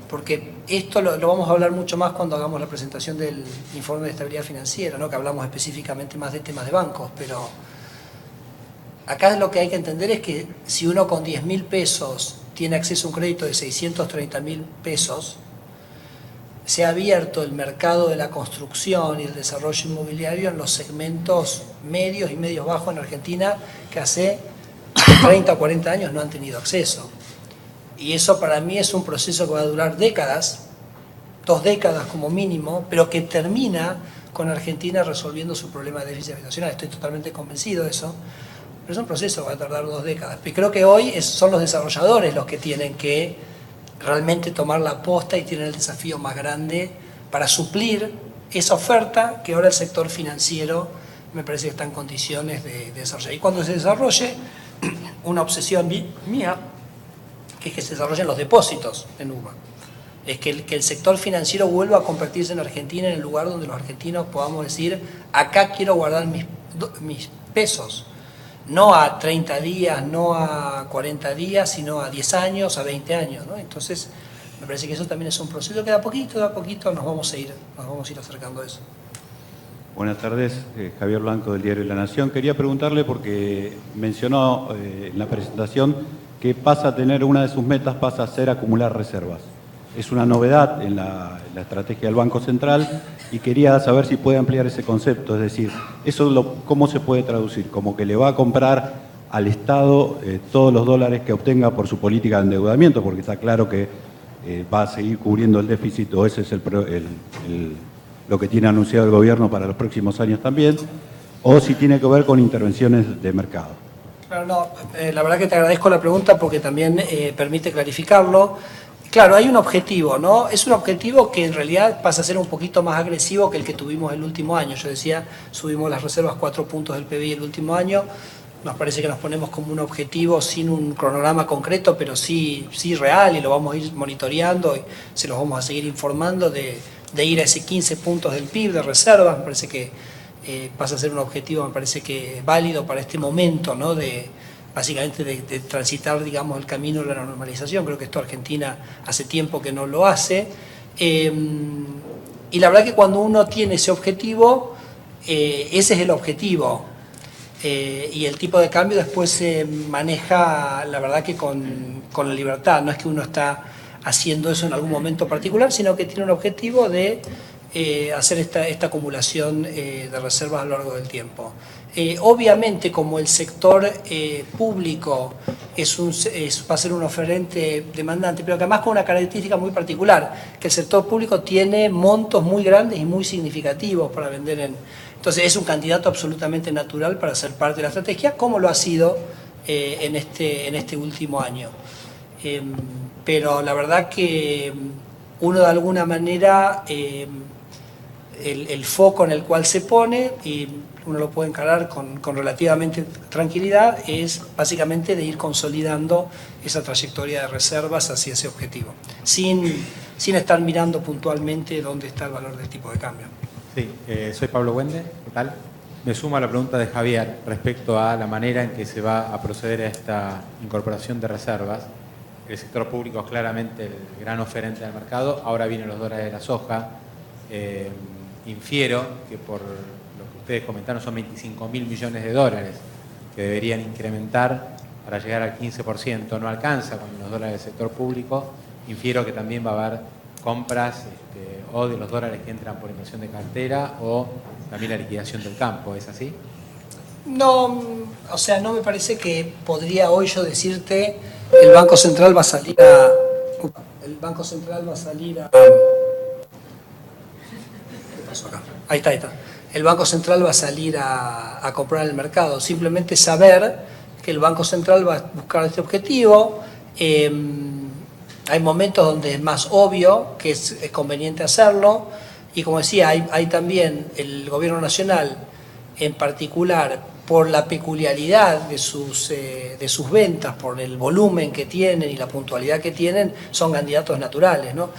Porque esto lo vamos a hablar mucho más cuando hagamos la presentación del informe de estabilidad financiera, ¿no? Que hablamos específicamente más de temas de bancos, pero acá lo que hay que entender es que si uno con 10.000 pesos tiene acceso a un crédito de 630.000 pesos, se ha abierto el mercado de la construcción y el desarrollo inmobiliario en los segmentos medios y medios bajos en Argentina que hace 30 o 40 años no han tenido acceso. Y eso para mí es un proceso que va a durar décadas, 2 décadas como mínimo, pero que termina con Argentina resolviendo su problema de déficit habitacional. Estoy totalmente convencido de eso, pero es un proceso que va a tardar 2 décadas. Y creo que hoy son los desarrolladores los que tienen que realmente tomar la posta y tienen el desafío más grande para suplir esa oferta que ahora el sector financiero me parece que está en condiciones de desarrollar. Y cuando se desarrolle, una obsesión mía, que es que se desarrollen los depósitos en UBA. Es que el sector financiero vuelva a convertirse en Argentina en el lugar donde los argentinos podamos decir, acá quiero guardar mis pesos. No a 30 días, no a 40 días, sino a 10 años, a 20 años, ¿no? Entonces, me parece que eso también es un proceso que de a poquito nos vamos a ir acercando a eso. Buenas tardes, Javier Blanco del Diario La Nación. Quería preguntarle porque mencionó en la presentación que pasa a tener una de sus metas, pasa a ser acumular reservas. Es una novedad en la estrategia del Banco Central y quería saber si puede ampliar ese concepto, es decir, ¿cómo se puede traducir? ¿Como que le va a comprar al Estado todos los dólares que obtenga por su política de endeudamiento? Porque está claro que va a seguir cubriendo el déficit, o ese es lo que tiene anunciado el gobierno para los próximos años también, o si tiene que ver con intervenciones de mercado. Claro, no, la verdad que te agradezco la pregunta porque también permite clarificarlo. Claro, hay un objetivo, ¿no? Es un objetivo que en realidad pasa a ser un poquito más agresivo que el que tuvimos el último año. Yo decía, subimos las reservas 4 puntos del PBI el último año. Nos parece que nos ponemos como un objetivo sin un cronograma concreto, pero sí real, y lo vamos a ir monitoreando y se los vamos a seguir informando de ir a ese 15 puntos del PIB de reservas. Me parece que pasa a ser un objetivo, me parece que válido para este momento, ¿no? Básicamente de transitar, digamos, el camino de la normalización. Creo que esto Argentina hace tiempo que no lo hace Y la verdad que cuando uno tiene ese objetivo, ese es el objetivo. Y el tipo de cambio después se maneja, la verdad que con la libertad. No es que uno está haciendo eso en algún momento particular, sino que tiene un objetivo de hacer esta acumulación de reservas a lo largo del tiempo. Obviamente, como el sector público va a ser un oferente demandante, pero que además con una característica muy particular, que el sector público tiene montos muy grandes y muy significativos para vender Entonces es un candidato absolutamente natural para ser parte de la estrategia, como lo ha sido en este último año. Pero la verdad que uno de alguna manera, el foco en el cual se pone, y uno lo puede encarar con relativamente tranquilidad, es básicamente de ir consolidando esa trayectoria de reservas hacia ese objetivo, sin estar mirando puntualmente dónde está el valor del tipo de cambio. Sí, soy Pablo Wende, ¿qué tal? Me sumo a la pregunta de Javier respecto a la manera en que se va a proceder a esta incorporación de reservas. El sector público es claramente el gran oferente del mercado, ahora vienen los dólares de la soja. Infiero que por lo que ustedes comentaron son 25.000 millones de dólares que deberían incrementar para llegar al 15%. No alcanza con los dólares del sector público. Infiero que también va a haber compras o de los dólares que entran por inversión de cartera o también la liquidación del campo. ¿Es así? No, o sea, no me parece que podría hoy yo decirte el Banco Central va a salir a... El Banco Central va a salir a... ¿Qué pasó acá? Ahí está. El Banco Central va a salir a comprar el mercado. Simplemente saber que el Banco Central va a buscar este objetivo. Hay momentos donde es más obvio que es conveniente hacerlo. Y como decía, hay también el Gobierno Nacional, en particular, por la peculiaridad de sus ventas, por el volumen que tienen y la puntualidad que tienen, son candidatos naturales, ¿no?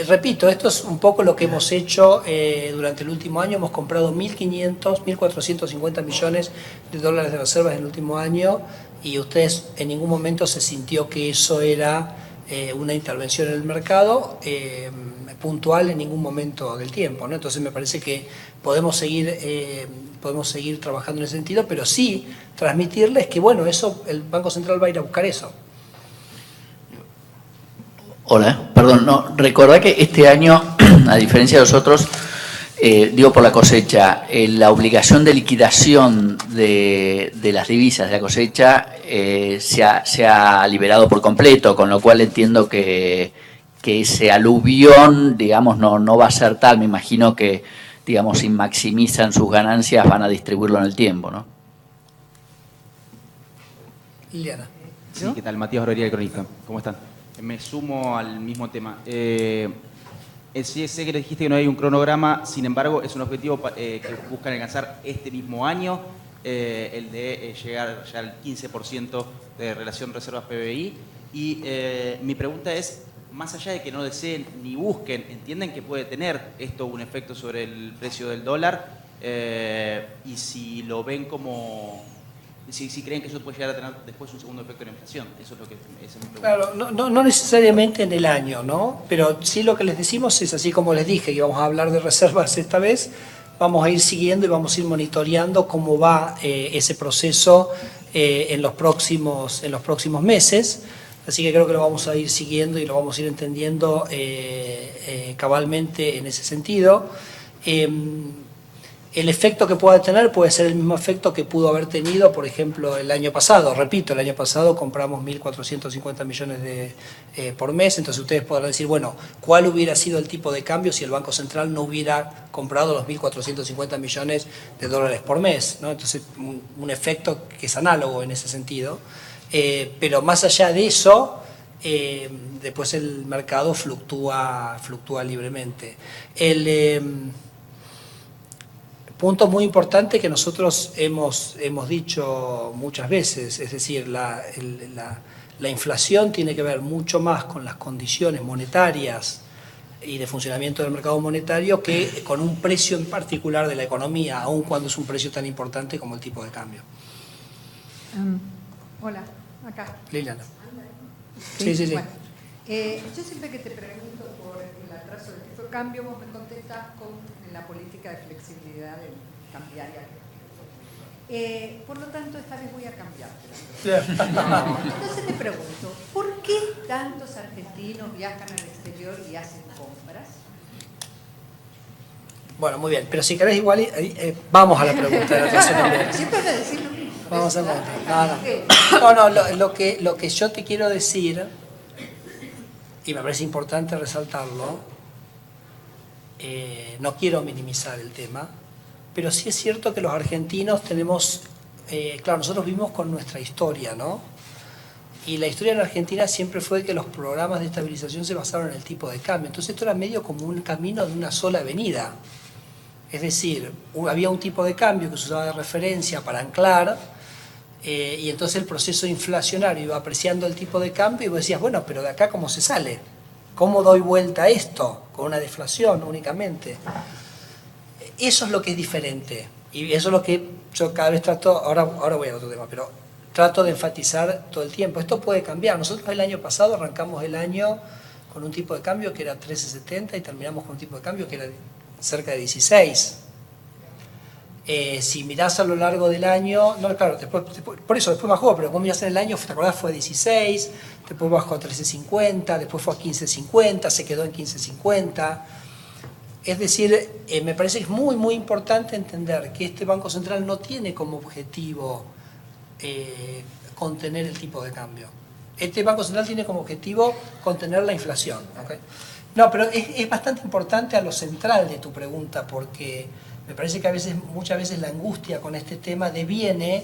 Repito, esto es un poco lo que hemos hecho durante el último año. Hemos comprado 1.450 millones de dólares de reservas en el último año, y ustedes en ningún momento se sintió que eso era una intervención en el mercado puntual en ningún momento del tiempo, ¿no? Entonces me parece que podemos seguir trabajando en ese sentido, pero sí transmitirles que, bueno, eso el Banco Central va a ir a buscar eso. Hola, perdón, no, recordá que este año, a diferencia de los otros, digo por la cosecha, la obligación de liquidación de las divisas de la cosecha se ha liberado por completo, con lo cual entiendo que ese aluvión, digamos, no va a ser tal. Me imagino que, digamos, si maximizan sus ganancias van a distribuirlo en el tiempo, ¿no? Liliana. Sí, ¿qué tal? Matías Ororía, el cronista. ¿Cómo están? Me sumo al mismo tema. Sí, sé que le dijiste que no hay un cronograma, sin embargo, es un objetivo que buscan alcanzar este mismo año, el de llegar ya al 15% de relación reservas PBI. Y mi pregunta es, más allá de que no deseen ni busquen, ¿entienden que puede tener esto un efecto sobre el precio del dólar? Y si lo ven como... Si creen que eso puede llegar a tener después un segundo efecto en la inflación. Eso es lo que es mi pregunta. Claro, no necesariamente en el año, ¿no? Pero sí lo que les decimos es, así como les dije, que vamos a hablar de reservas esta vez, vamos a ir siguiendo y vamos a ir monitoreando cómo va ese proceso en los próximos meses. Así que creo que lo vamos a ir siguiendo y lo vamos a ir entendiendo cabalmente en ese sentido. El efecto que pueda tener puede ser el mismo efecto que pudo haber tenido, por ejemplo, el año pasado. Repito, el año pasado compramos 1.450 millones por mes, entonces ustedes podrán decir, bueno, ¿cuál hubiera sido el tipo de cambio si el Banco Central no hubiera comprado los 1.450 millones de dólares por mes, ¿no? Entonces, un efecto que es análogo en ese sentido. Pero más allá de eso, después el mercado fluctúa libremente. Punto muy importante que nosotros hemos dicho muchas veces, es decir, la inflación tiene que ver mucho más con las condiciones monetarias y de funcionamiento del mercado monetario que con un precio en particular de la economía, aun cuando es un precio tan importante como el tipo de cambio. Hola, acá. Liliana. Sí. Sí. Bueno, Yo siempre que te pregunto por el atraso del tipo de cambio, vos me contestás con la política de flexibilidad cambiaria. Por lo tanto, esta vez voy a cambiarte. Entonces te pregunto, ¿por qué tantos argentinos viajan al exterior y hacen compras? Bueno, muy bien, pero si querés igual, vamos a la pregunta de la atraso cambiario. Siempre vas a decir lo mismo. Vamos a la lo que yo te quiero decir, y me parece importante resaltarlo, no quiero minimizar el tema, pero sí es cierto que los argentinos tenemos, claro, nosotros vivimos con nuestra historia, ¿no? Y la historia en Argentina siempre fue que los programas de estabilización se basaron en el tipo de cambio. Entonces esto era medio como un camino de una sola avenida. Es decir, había un tipo de cambio que se usaba de referencia para anclar, y entonces el proceso inflacionario iba apreciando el tipo de cambio y vos decías, bueno, pero de acá ¿cómo se sale? ¿Cómo doy vuelta a esto? Con una deflación únicamente. Eso es lo que es diferente. Y eso es lo que yo cada vez trato, ahora voy a otro tema, pero trato de enfatizar todo el tiempo. Esto puede cambiar. Nosotros el año pasado arrancamos el año con un tipo de cambio que era 13.70 y terminamos con un tipo de cambio que era cerca de 16. Si mirás a lo largo del año, no, claro, por eso después bajó, pero cuando mirás en el año, ¿te acordás? Fue 16, después bajó a 13.50, después fue a 15.50, se quedó en 15.50. Es decir, me parece que es muy, muy importante entender que este Banco Central no tiene como objetivo contener el tipo de cambio. Este Banco Central tiene como objetivo contener la inflación. ¿Okay? No, pero es bastante importante a lo central de tu pregunta, porque me parece que muchas veces la angustia con este tema deviene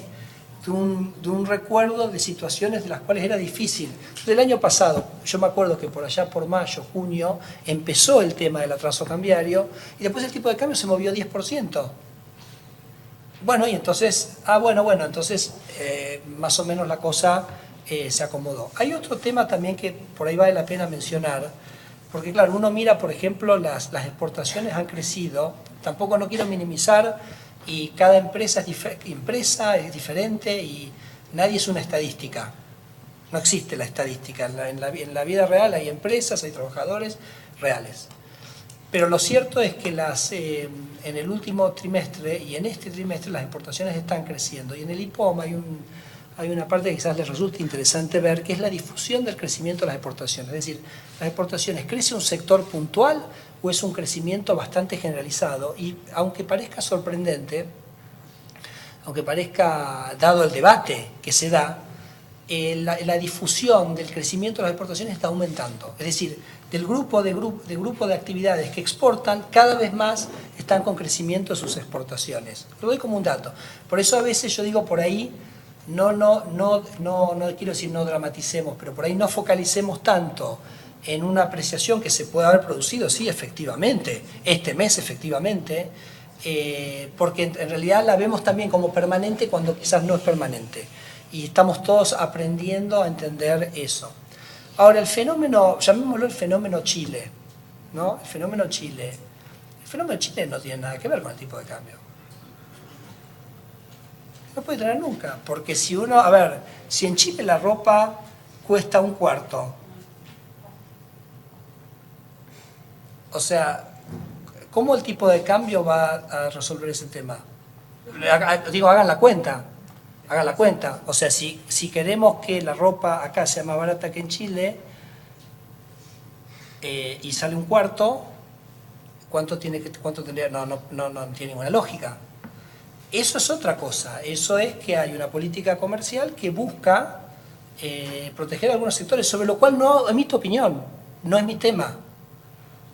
de un recuerdo de situaciones de las cuales era difícil. Del año pasado, yo me acuerdo que por allá por mayo, junio, empezó el tema del atraso cambiario y después el tipo de cambio se movió 10%. Bueno, y entonces, entonces más o menos la cosa se acomodó. Hay otro tema también que por ahí vale la pena mencionar, porque claro, uno mira, por ejemplo, las exportaciones han crecido, tampoco no quiero minimizar, y cada empresa es diferente y nadie es una estadística. No existe la estadística. En la vida real hay empresas, hay trabajadores reales. Pero lo cierto es que en el último trimestre y en este trimestre las exportaciones están creciendo. Y en el IPOM hay una parte que quizás les resulte interesante ver, que es la difusión del crecimiento de las exportaciones. Es decir, las exportaciones, ¿crece un sector puntual o es un crecimiento bastante generalizado? Y aunque parezca sorprendente, aunque parezca dado el debate que se da, la difusión del crecimiento de las exportaciones está aumentando. Es decir, del grupo de actividades que exportan, cada vez más están con crecimiento de sus exportaciones. Lo doy como un dato. Por eso a veces yo digo por ahí, no quiero decir no dramaticemos, pero por ahí no focalicemos tanto en una apreciación que se puede haber producido, sí, efectivamente, este mes efectivamente, porque en realidad la vemos también como permanente cuando quizás no es permanente. Y estamos todos aprendiendo a entender eso. Ahora, el fenómeno, llamémoslo el fenómeno Chile, ¿no? El fenómeno Chile no tiene nada que ver con el tipo de cambio. No puede tener nunca, porque si en Chile la ropa cuesta un cuarto, o sea, ¿cómo el tipo de cambio va a resolver ese tema? Hagan la cuenta. O sea, si queremos que la ropa acá sea más barata que en Chile y sale un cuarto, ¿cuánto tendría? No tiene ninguna lógica. Eso es otra cosa. Eso es que hay una política comercial que busca proteger a algunos sectores, sobre lo cual no emito opinión, no es mi tema.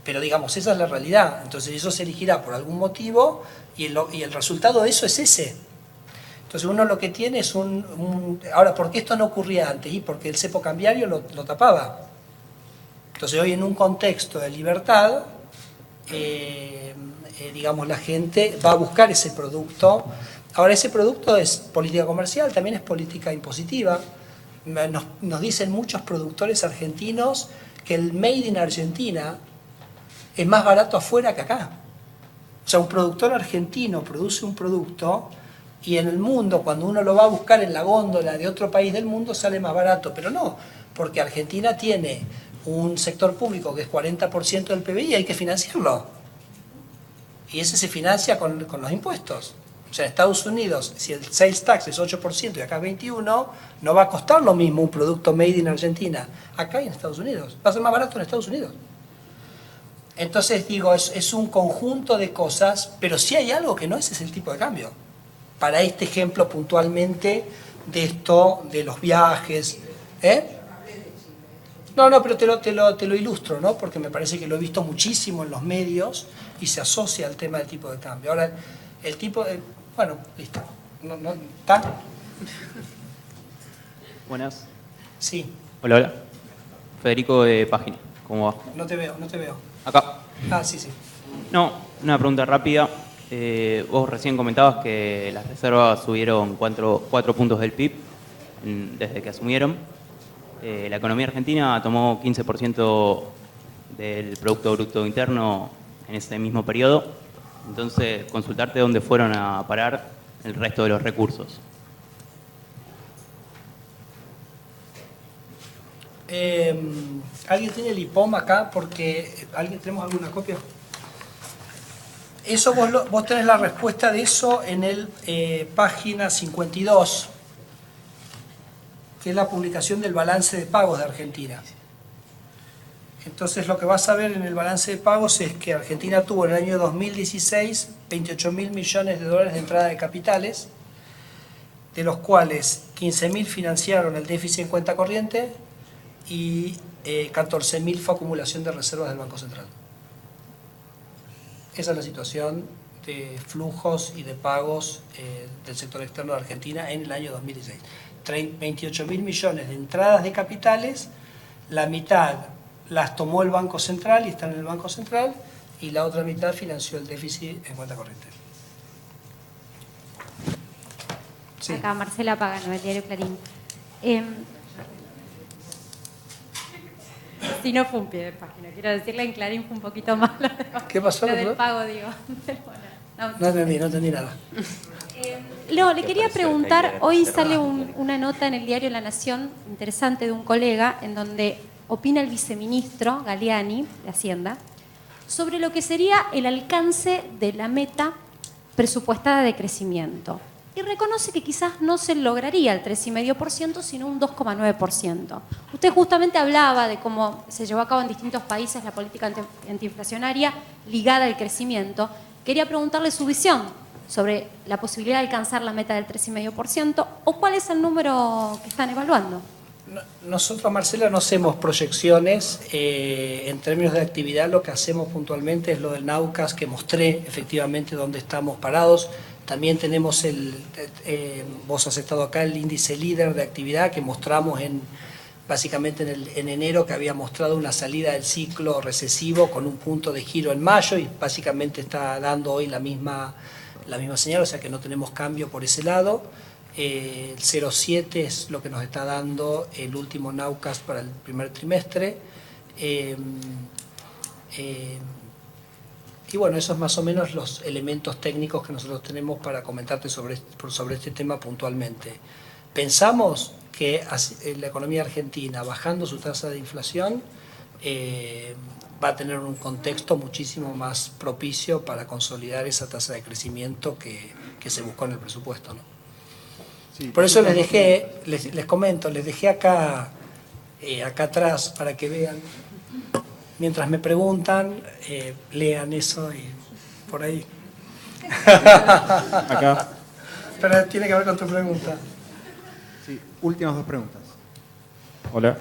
Pero digamos, esa es la realidad. Entonces eso se elegirá por algún motivo y el resultado de eso es ese. Entonces uno lo que tiene es Ahora, ¿por qué esto no ocurría antes? Y porque el cepo cambiario lo tapaba. Entonces hoy en un contexto de libertad, digamos, la gente va a buscar ese producto. Ahora, ese producto es política comercial, también es política impositiva. Nos dicen muchos productores argentinos que el made in Argentina es más barato afuera que acá. O sea, un productor argentino produce un producto y en el mundo, cuando uno lo va a buscar en la góndola de otro país del mundo, sale más barato. Pero no, porque Argentina tiene un sector público que es 40% del PBI, hay que financiarlo. Y ese se financia con los impuestos. O sea, en Estados Unidos, si el sales tax es 8% y acá es 21%, no va a costar lo mismo un producto made in Argentina acá y en Estados Unidos. Va a ser más barato en Estados Unidos. Entonces, digo, es un conjunto de cosas, pero si hay algo que no, ese es el tipo de cambio. Para este ejemplo puntualmente de esto, de los viajes. No, pero te lo ilustro, ¿no? Porque me parece que lo he visto muchísimo en los medios y se asocia al tema del tipo de cambio. Ahora, el tipo de... Bueno, listo. ¿Está? Buenas. Sí. Hola. Federico de Página. ¿Cómo va? No te veo. Acá. Ah, sí. No, una pregunta rápida. Vos recién comentabas que las reservas subieron 4 puntos del PIB desde que asumieron. La economía argentina tomó 15% del Producto Bruto Interno en ese mismo periodo. Entonces, consultarte dónde fueron a parar el resto de los recursos. ¿Alguien tiene el IPOM acá? Porque ¿tenemos alguna copia? Eso vos tenés la respuesta de eso en el página 52, que es la publicación del balance de pagos de Argentina. Entonces lo que vas a ver en el balance de pagos es que Argentina tuvo en el año 2016 28.000 millones de dólares de entrada de capitales, de los cuales 15.000 financiaron el déficit en cuenta corriente y 14.000 fue acumulación de reservas del Banco Central. Esa es la situación de flujos y de pagos del sector externo de Argentina en el año 2016. 28.000 millones de entradas de capitales, la mitad las tomó el Banco Central y están en el Banco Central, y la otra mitad financió el déficit en cuenta corriente. Sí. Acá Marcela Pagano, del diario Clarín. Si no fue un pie de página, quiero decirle, en Clarín fue un poquito más ¿Qué pasó? Lo del pago, digo. No entendí nada. No, le quería preguntar, hoy sale una nota en el diario La Nación, interesante, de un colega, en donde opina el viceministro Galeani, de Hacienda, sobre lo que sería el alcance de la meta presupuestada de crecimiento. Y reconoce que quizás no se lograría el 3,5%, sino un 2,9%. Usted justamente hablaba de cómo se llevó a cabo en distintos países la política antiinflacionaria ligada al crecimiento. Quería preguntarle su visión sobre la posibilidad de alcanzar la meta del 3,5% o cuál es el número que están evaluando. Nosotros, Marcela, no hacemos proyecciones en términos de actividad. Lo que hacemos puntualmente es lo del Naucas, que mostré efectivamente dónde estamos parados. También tenemos vos has estado acá, el índice líder de actividad que mostramos básicamente en enero, que había mostrado una salida del ciclo recesivo con un punto de giro en mayo y básicamente está dando hoy la misma señal, o sea que no tenemos cambio por ese lado. El 0,7 es lo que nos está dando el último Naucas para el primer trimestre. Y bueno, esos más o menos los elementos técnicos que nosotros tenemos para comentarte sobre este tema puntualmente. Pensamos que la economía argentina, bajando su tasa de inflación, va a tener un contexto muchísimo más propicio para consolidar esa tasa de crecimiento que se buscó en el presupuesto, ¿no? Sí, por eso les comento, les dejé acá atrás para que vean. Mientras me preguntan, lean eso y por ahí. Acá. Pero tiene que ver con tu pregunta. Sí, últimas 2 preguntas. Hola.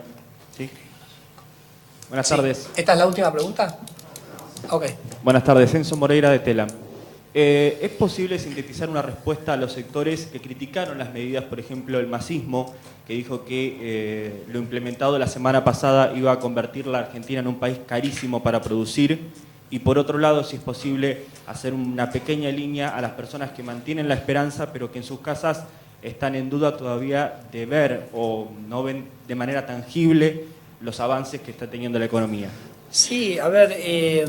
Sí. Buenas tardes. ¿Esta es la última pregunta? Ok. Buenas tardes, Enzo Moreira de Telam. ¿Es posible sintetizar una respuesta a los sectores que criticaron las medidas, por ejemplo, el masismo, que dijo que lo implementado la semana pasada iba a convertir la Argentina en un país carísimo para producir? Y por otro lado, si es posible hacer una pequeña línea a las personas que mantienen la esperanza, pero que en sus casas están en duda todavía de ver o no ven de manera tangible los avances que está teniendo la economía. Sí, a ver,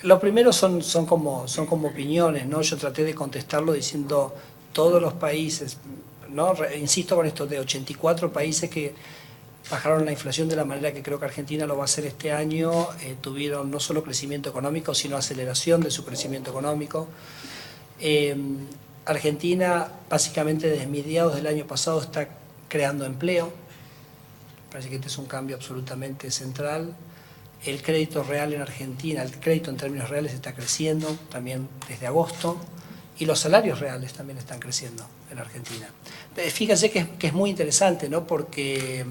lo primero son como opiniones, ¿no? Yo traté de contestarlo diciendo todos los países, ¿no? Insisto con esto de 84 países que bajaron la inflación de la manera que creo que Argentina lo va a hacer este año, tuvieron no solo crecimiento económico, sino aceleración de su crecimiento económico. Argentina, básicamente desde mediados del año pasado, está creando empleo. Parece que este es un cambio absolutamente central. El crédito real en Argentina, el crédito en términos reales está creciendo también desde agosto, y los salarios reales también están creciendo en Argentina. Fíjense que es muy interesante, ¿no? Porque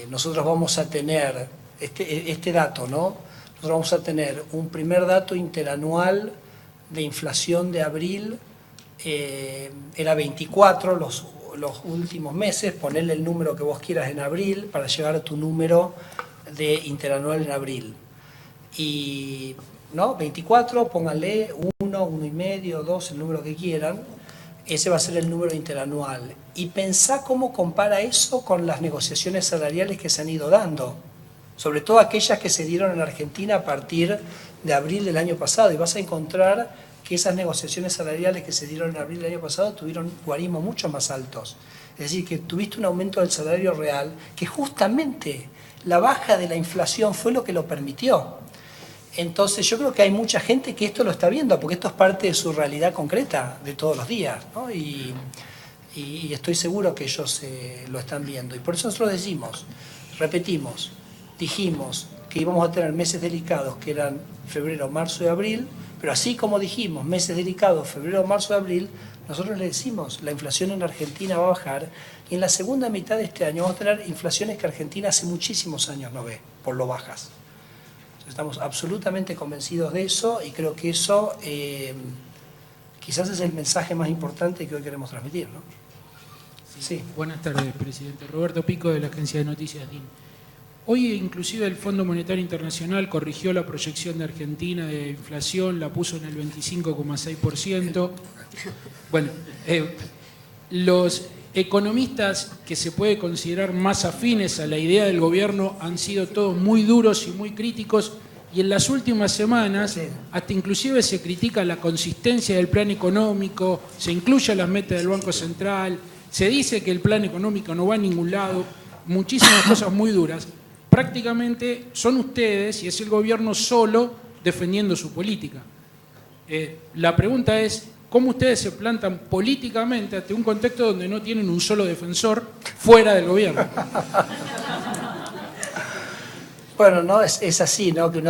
nosotros vamos a tener este dato, ¿no? Nosotros vamos a tener un primer dato interanual de inflación de abril, era 24 los últimos meses, ponerle el número que vos quieras en abril para llegar a tu número de interanual en abril. Y, ¿no? 24, pónganle 1, 1,5, 2, el número que quieran. Ese va a ser el número interanual. Y pensá cómo compara eso con las negociaciones salariales que se han ido dando, sobre todo aquellas que se dieron en Argentina a partir de abril del año pasado. Y vas a encontrar que esas negociaciones salariales que se dieron en abril del año pasado tuvieron guarismos mucho más altos. Es decir, que tuviste un aumento del salario real que justamente la baja de la inflación fue lo que lo permitió. Entonces yo creo que hay mucha gente que esto lo está viendo, porque esto es parte de su realidad concreta de todos los días, ¿no? Y estoy seguro que ellos lo están viendo. Y por eso nosotros dijimos que íbamos a tener meses delicados, que eran febrero, marzo y abril, pero así como dijimos meses delicados, febrero, marzo y abril, nosotros le decimos, la inflación en Argentina va a bajar, y en la segunda mitad de este año vamos a tener inflaciones que Argentina hace muchísimos años no ve, por lo bajas. Estamos absolutamente convencidos de eso, y creo que eso quizás es el mensaje más importante que hoy queremos transmitir, ¿no? Sí. Buenas tardes, presidente. Roberto Pico, de la Agencia de Noticias DIN. Hoy inclusive el Fondo Monetario Internacional corrigió la proyección de Argentina de inflación, la puso en el 25,6%. Bueno, los economistas que se puede considerar más afines a la idea del gobierno han sido todos muy duros y muy críticos, y en las últimas semanas hasta inclusive se critica la consistencia del plan económico, se incluye las metas del Banco Central, se dice que el plan económico no va a ningún lado, muchísimas cosas muy duras. Prácticamente son ustedes y es el gobierno solo defendiendo su política. La pregunta es, ¿cómo ustedes se plantan políticamente ante un contexto donde no tienen un solo defensor fuera del gobierno? Bueno, no, es así, ¿no? Que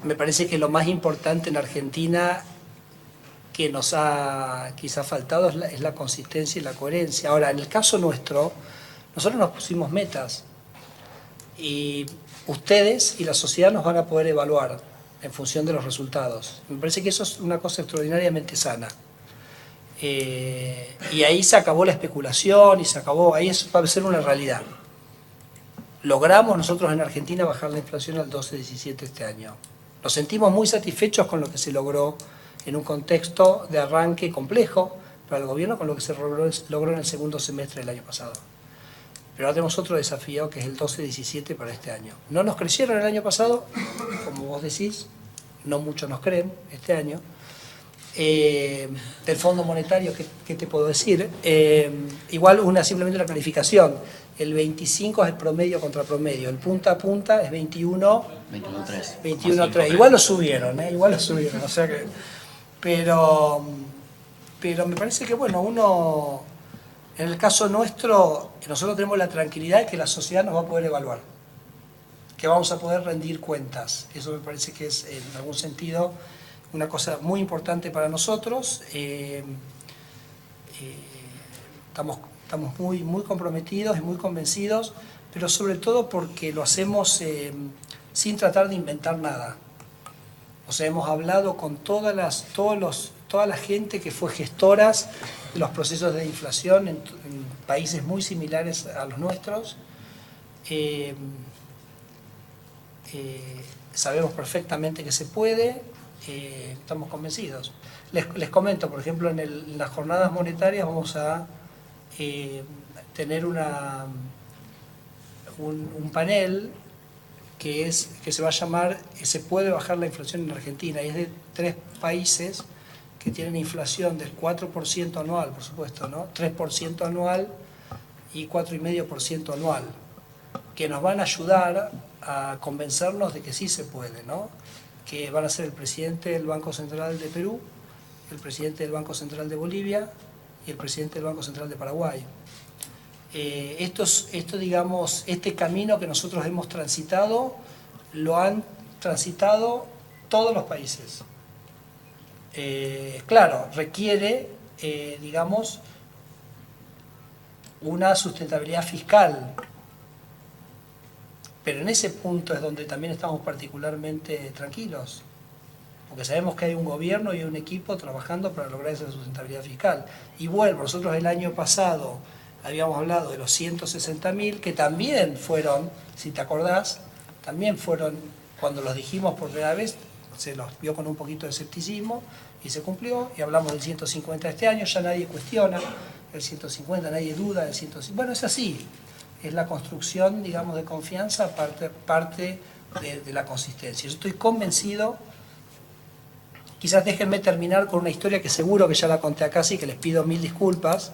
me parece que lo más importante en Argentina que nos ha quizás faltado es la consistencia y la coherencia. Ahora, en el caso nuestro, nosotros nos pusimos metas, y ustedes y la sociedad nos van a poder evaluar en función de los resultados. Me parece que eso es una cosa extraordinariamente sana. Y ahí se acabó la especulación, y se acabó, ahí va a ser una realidad. Logramos nosotros en Argentina bajar la inflación al 12,17 este año. Nos sentimos muy satisfechos con lo que se logró en un contexto de arranque complejo para el gobierno, con lo que se logró en el segundo semestre del año pasado. Pero ahora tenemos otro desafío, que es el 12,17 para este año. No nos crecieron el año pasado, como vos decís, no muchos nos creen este año. Del Fondo Monetario, ¿qué te puedo decir? Igual simplemente una clarificación. El 25 es el promedio contra promedio, el punta a punta es 21,3. Igual lo subieron, o sea que... Pero me parece que, bueno, en el caso nuestro, nosotros tenemos la tranquilidad de que la sociedad nos va a poder evaluar, que vamos a poder rendir cuentas. Eso me parece que es, en algún sentido, una cosa muy importante para nosotros. Estamos muy comprometidos y muy convencidos, pero sobre todo porque lo hacemos sin tratar de inventar nada. O sea, hemos hablado con toda la gente que fue gestoras de los procesos de inflación en países muy similares a los nuestros. Sabemos perfectamente que se puede, estamos convencidos. Les comento, por ejemplo, en las jornadas monetarias vamos a tener un panel que se va a llamar ¿Se puede bajar la inflación en Argentina? Y es de 3 países que tienen inflación del 4% anual, por supuesto, ¿no? 3% anual y 4,5% anual. que nos van a ayudar a convencernos de que sí se puede, ¿no? Que van a ser el presidente del Banco Central de Perú, el presidente del Banco Central de Bolivia y el presidente del Banco Central de Paraguay. Digamos, este camino que nosotros hemos transitado, lo han transitado todos los países. Claro, requiere, digamos, una sustentabilidad fiscal, pero en ese punto es donde también estamos particularmente tranquilos, porque sabemos que hay un gobierno y un equipo trabajando para lograr esa sustentabilidad fiscal. Y vuelvo, nosotros el año pasado habíamos hablado de los 160.000, que también fueron, si te acordás, también fueron, cuando los dijimos por primera vez, se los vio con un poquito de escepticismo y se cumplió, y hablamos del 150 este año, ya nadie cuestiona el 150, nadie duda del 150. Bueno, es así, es la construcción, digamos, de confianza, parte de la consistencia. Yo estoy convencido, quizás déjenme terminar con una historia que seguro que ya la conté acá, así que les pido 1000 disculpas,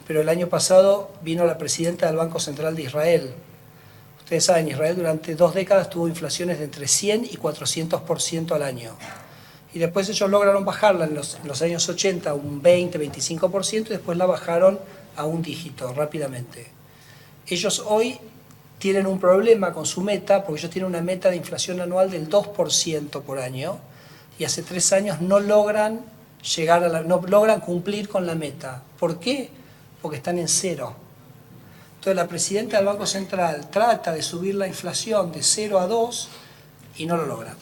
pero el año pasado vino la presidenta del Banco Central de Israel. Ustedes saben, Israel durante 2 décadas tuvo inflaciones de entre 100 y 400% al año. Y después ellos lograron bajarla en los años 80 a un 20, 25% y después la bajaron a un dígito rápidamente. Ellos hoy tienen un problema con su meta, porque ellos tienen una meta de inflación anual del 2% por año, y hace 3 años no logran no logran cumplir con la meta. ¿Por qué? Porque están en cero. Entonces la presidenta del Banco Central trata de subir la inflación de 0 a 2 y no lo logra.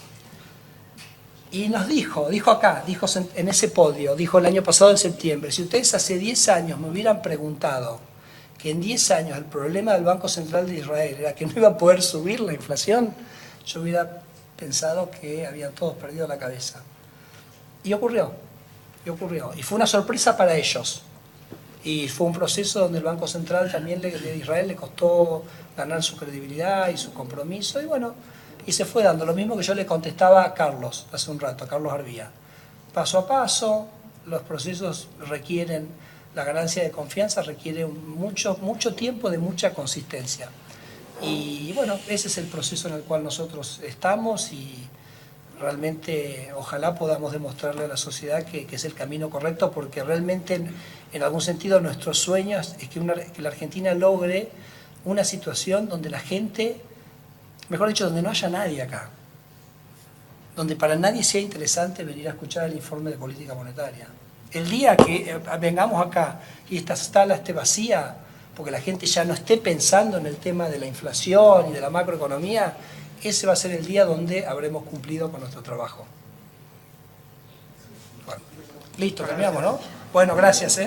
Y nos dijo acá, dijo en ese podio, dijo el año pasado en septiembre, si ustedes hace 10 años me hubieran preguntado que en 10 años el problema del Banco Central de Israel era que no iba a poder subir la inflación, yo hubiera pensado que habían todos perdido la cabeza. Y ocurrió. Y fue una sorpresa para ellos. Y fue un proceso donde el Banco Central también de Israel le costó ganar su credibilidad y su compromiso. Y bueno, y se fue dando lo mismo que yo le contestaba a Carlos hace un rato, a Carlos Arbía. Paso a paso, los procesos requieren, la ganancia de confianza requiere mucho tiempo de mucha consistencia. Y bueno, ese es el proceso en el cual nosotros estamos y realmente ojalá podamos demostrarle a la sociedad que es el camino correcto, porque realmente en algún sentido nuestro sueño es que la Argentina logre una situación donde la gente, mejor dicho, donde no haya nadie acá, donde para nadie sea interesante venir a escuchar el informe de política monetaria. El día que vengamos acá y esta sala esté vacía, porque la gente ya no esté pensando en el tema de la inflación y de la macroeconomía, ese va a ser el día donde habremos cumplido con nuestro trabajo. Bueno, listo, terminamos, ¿no? Bueno, gracias,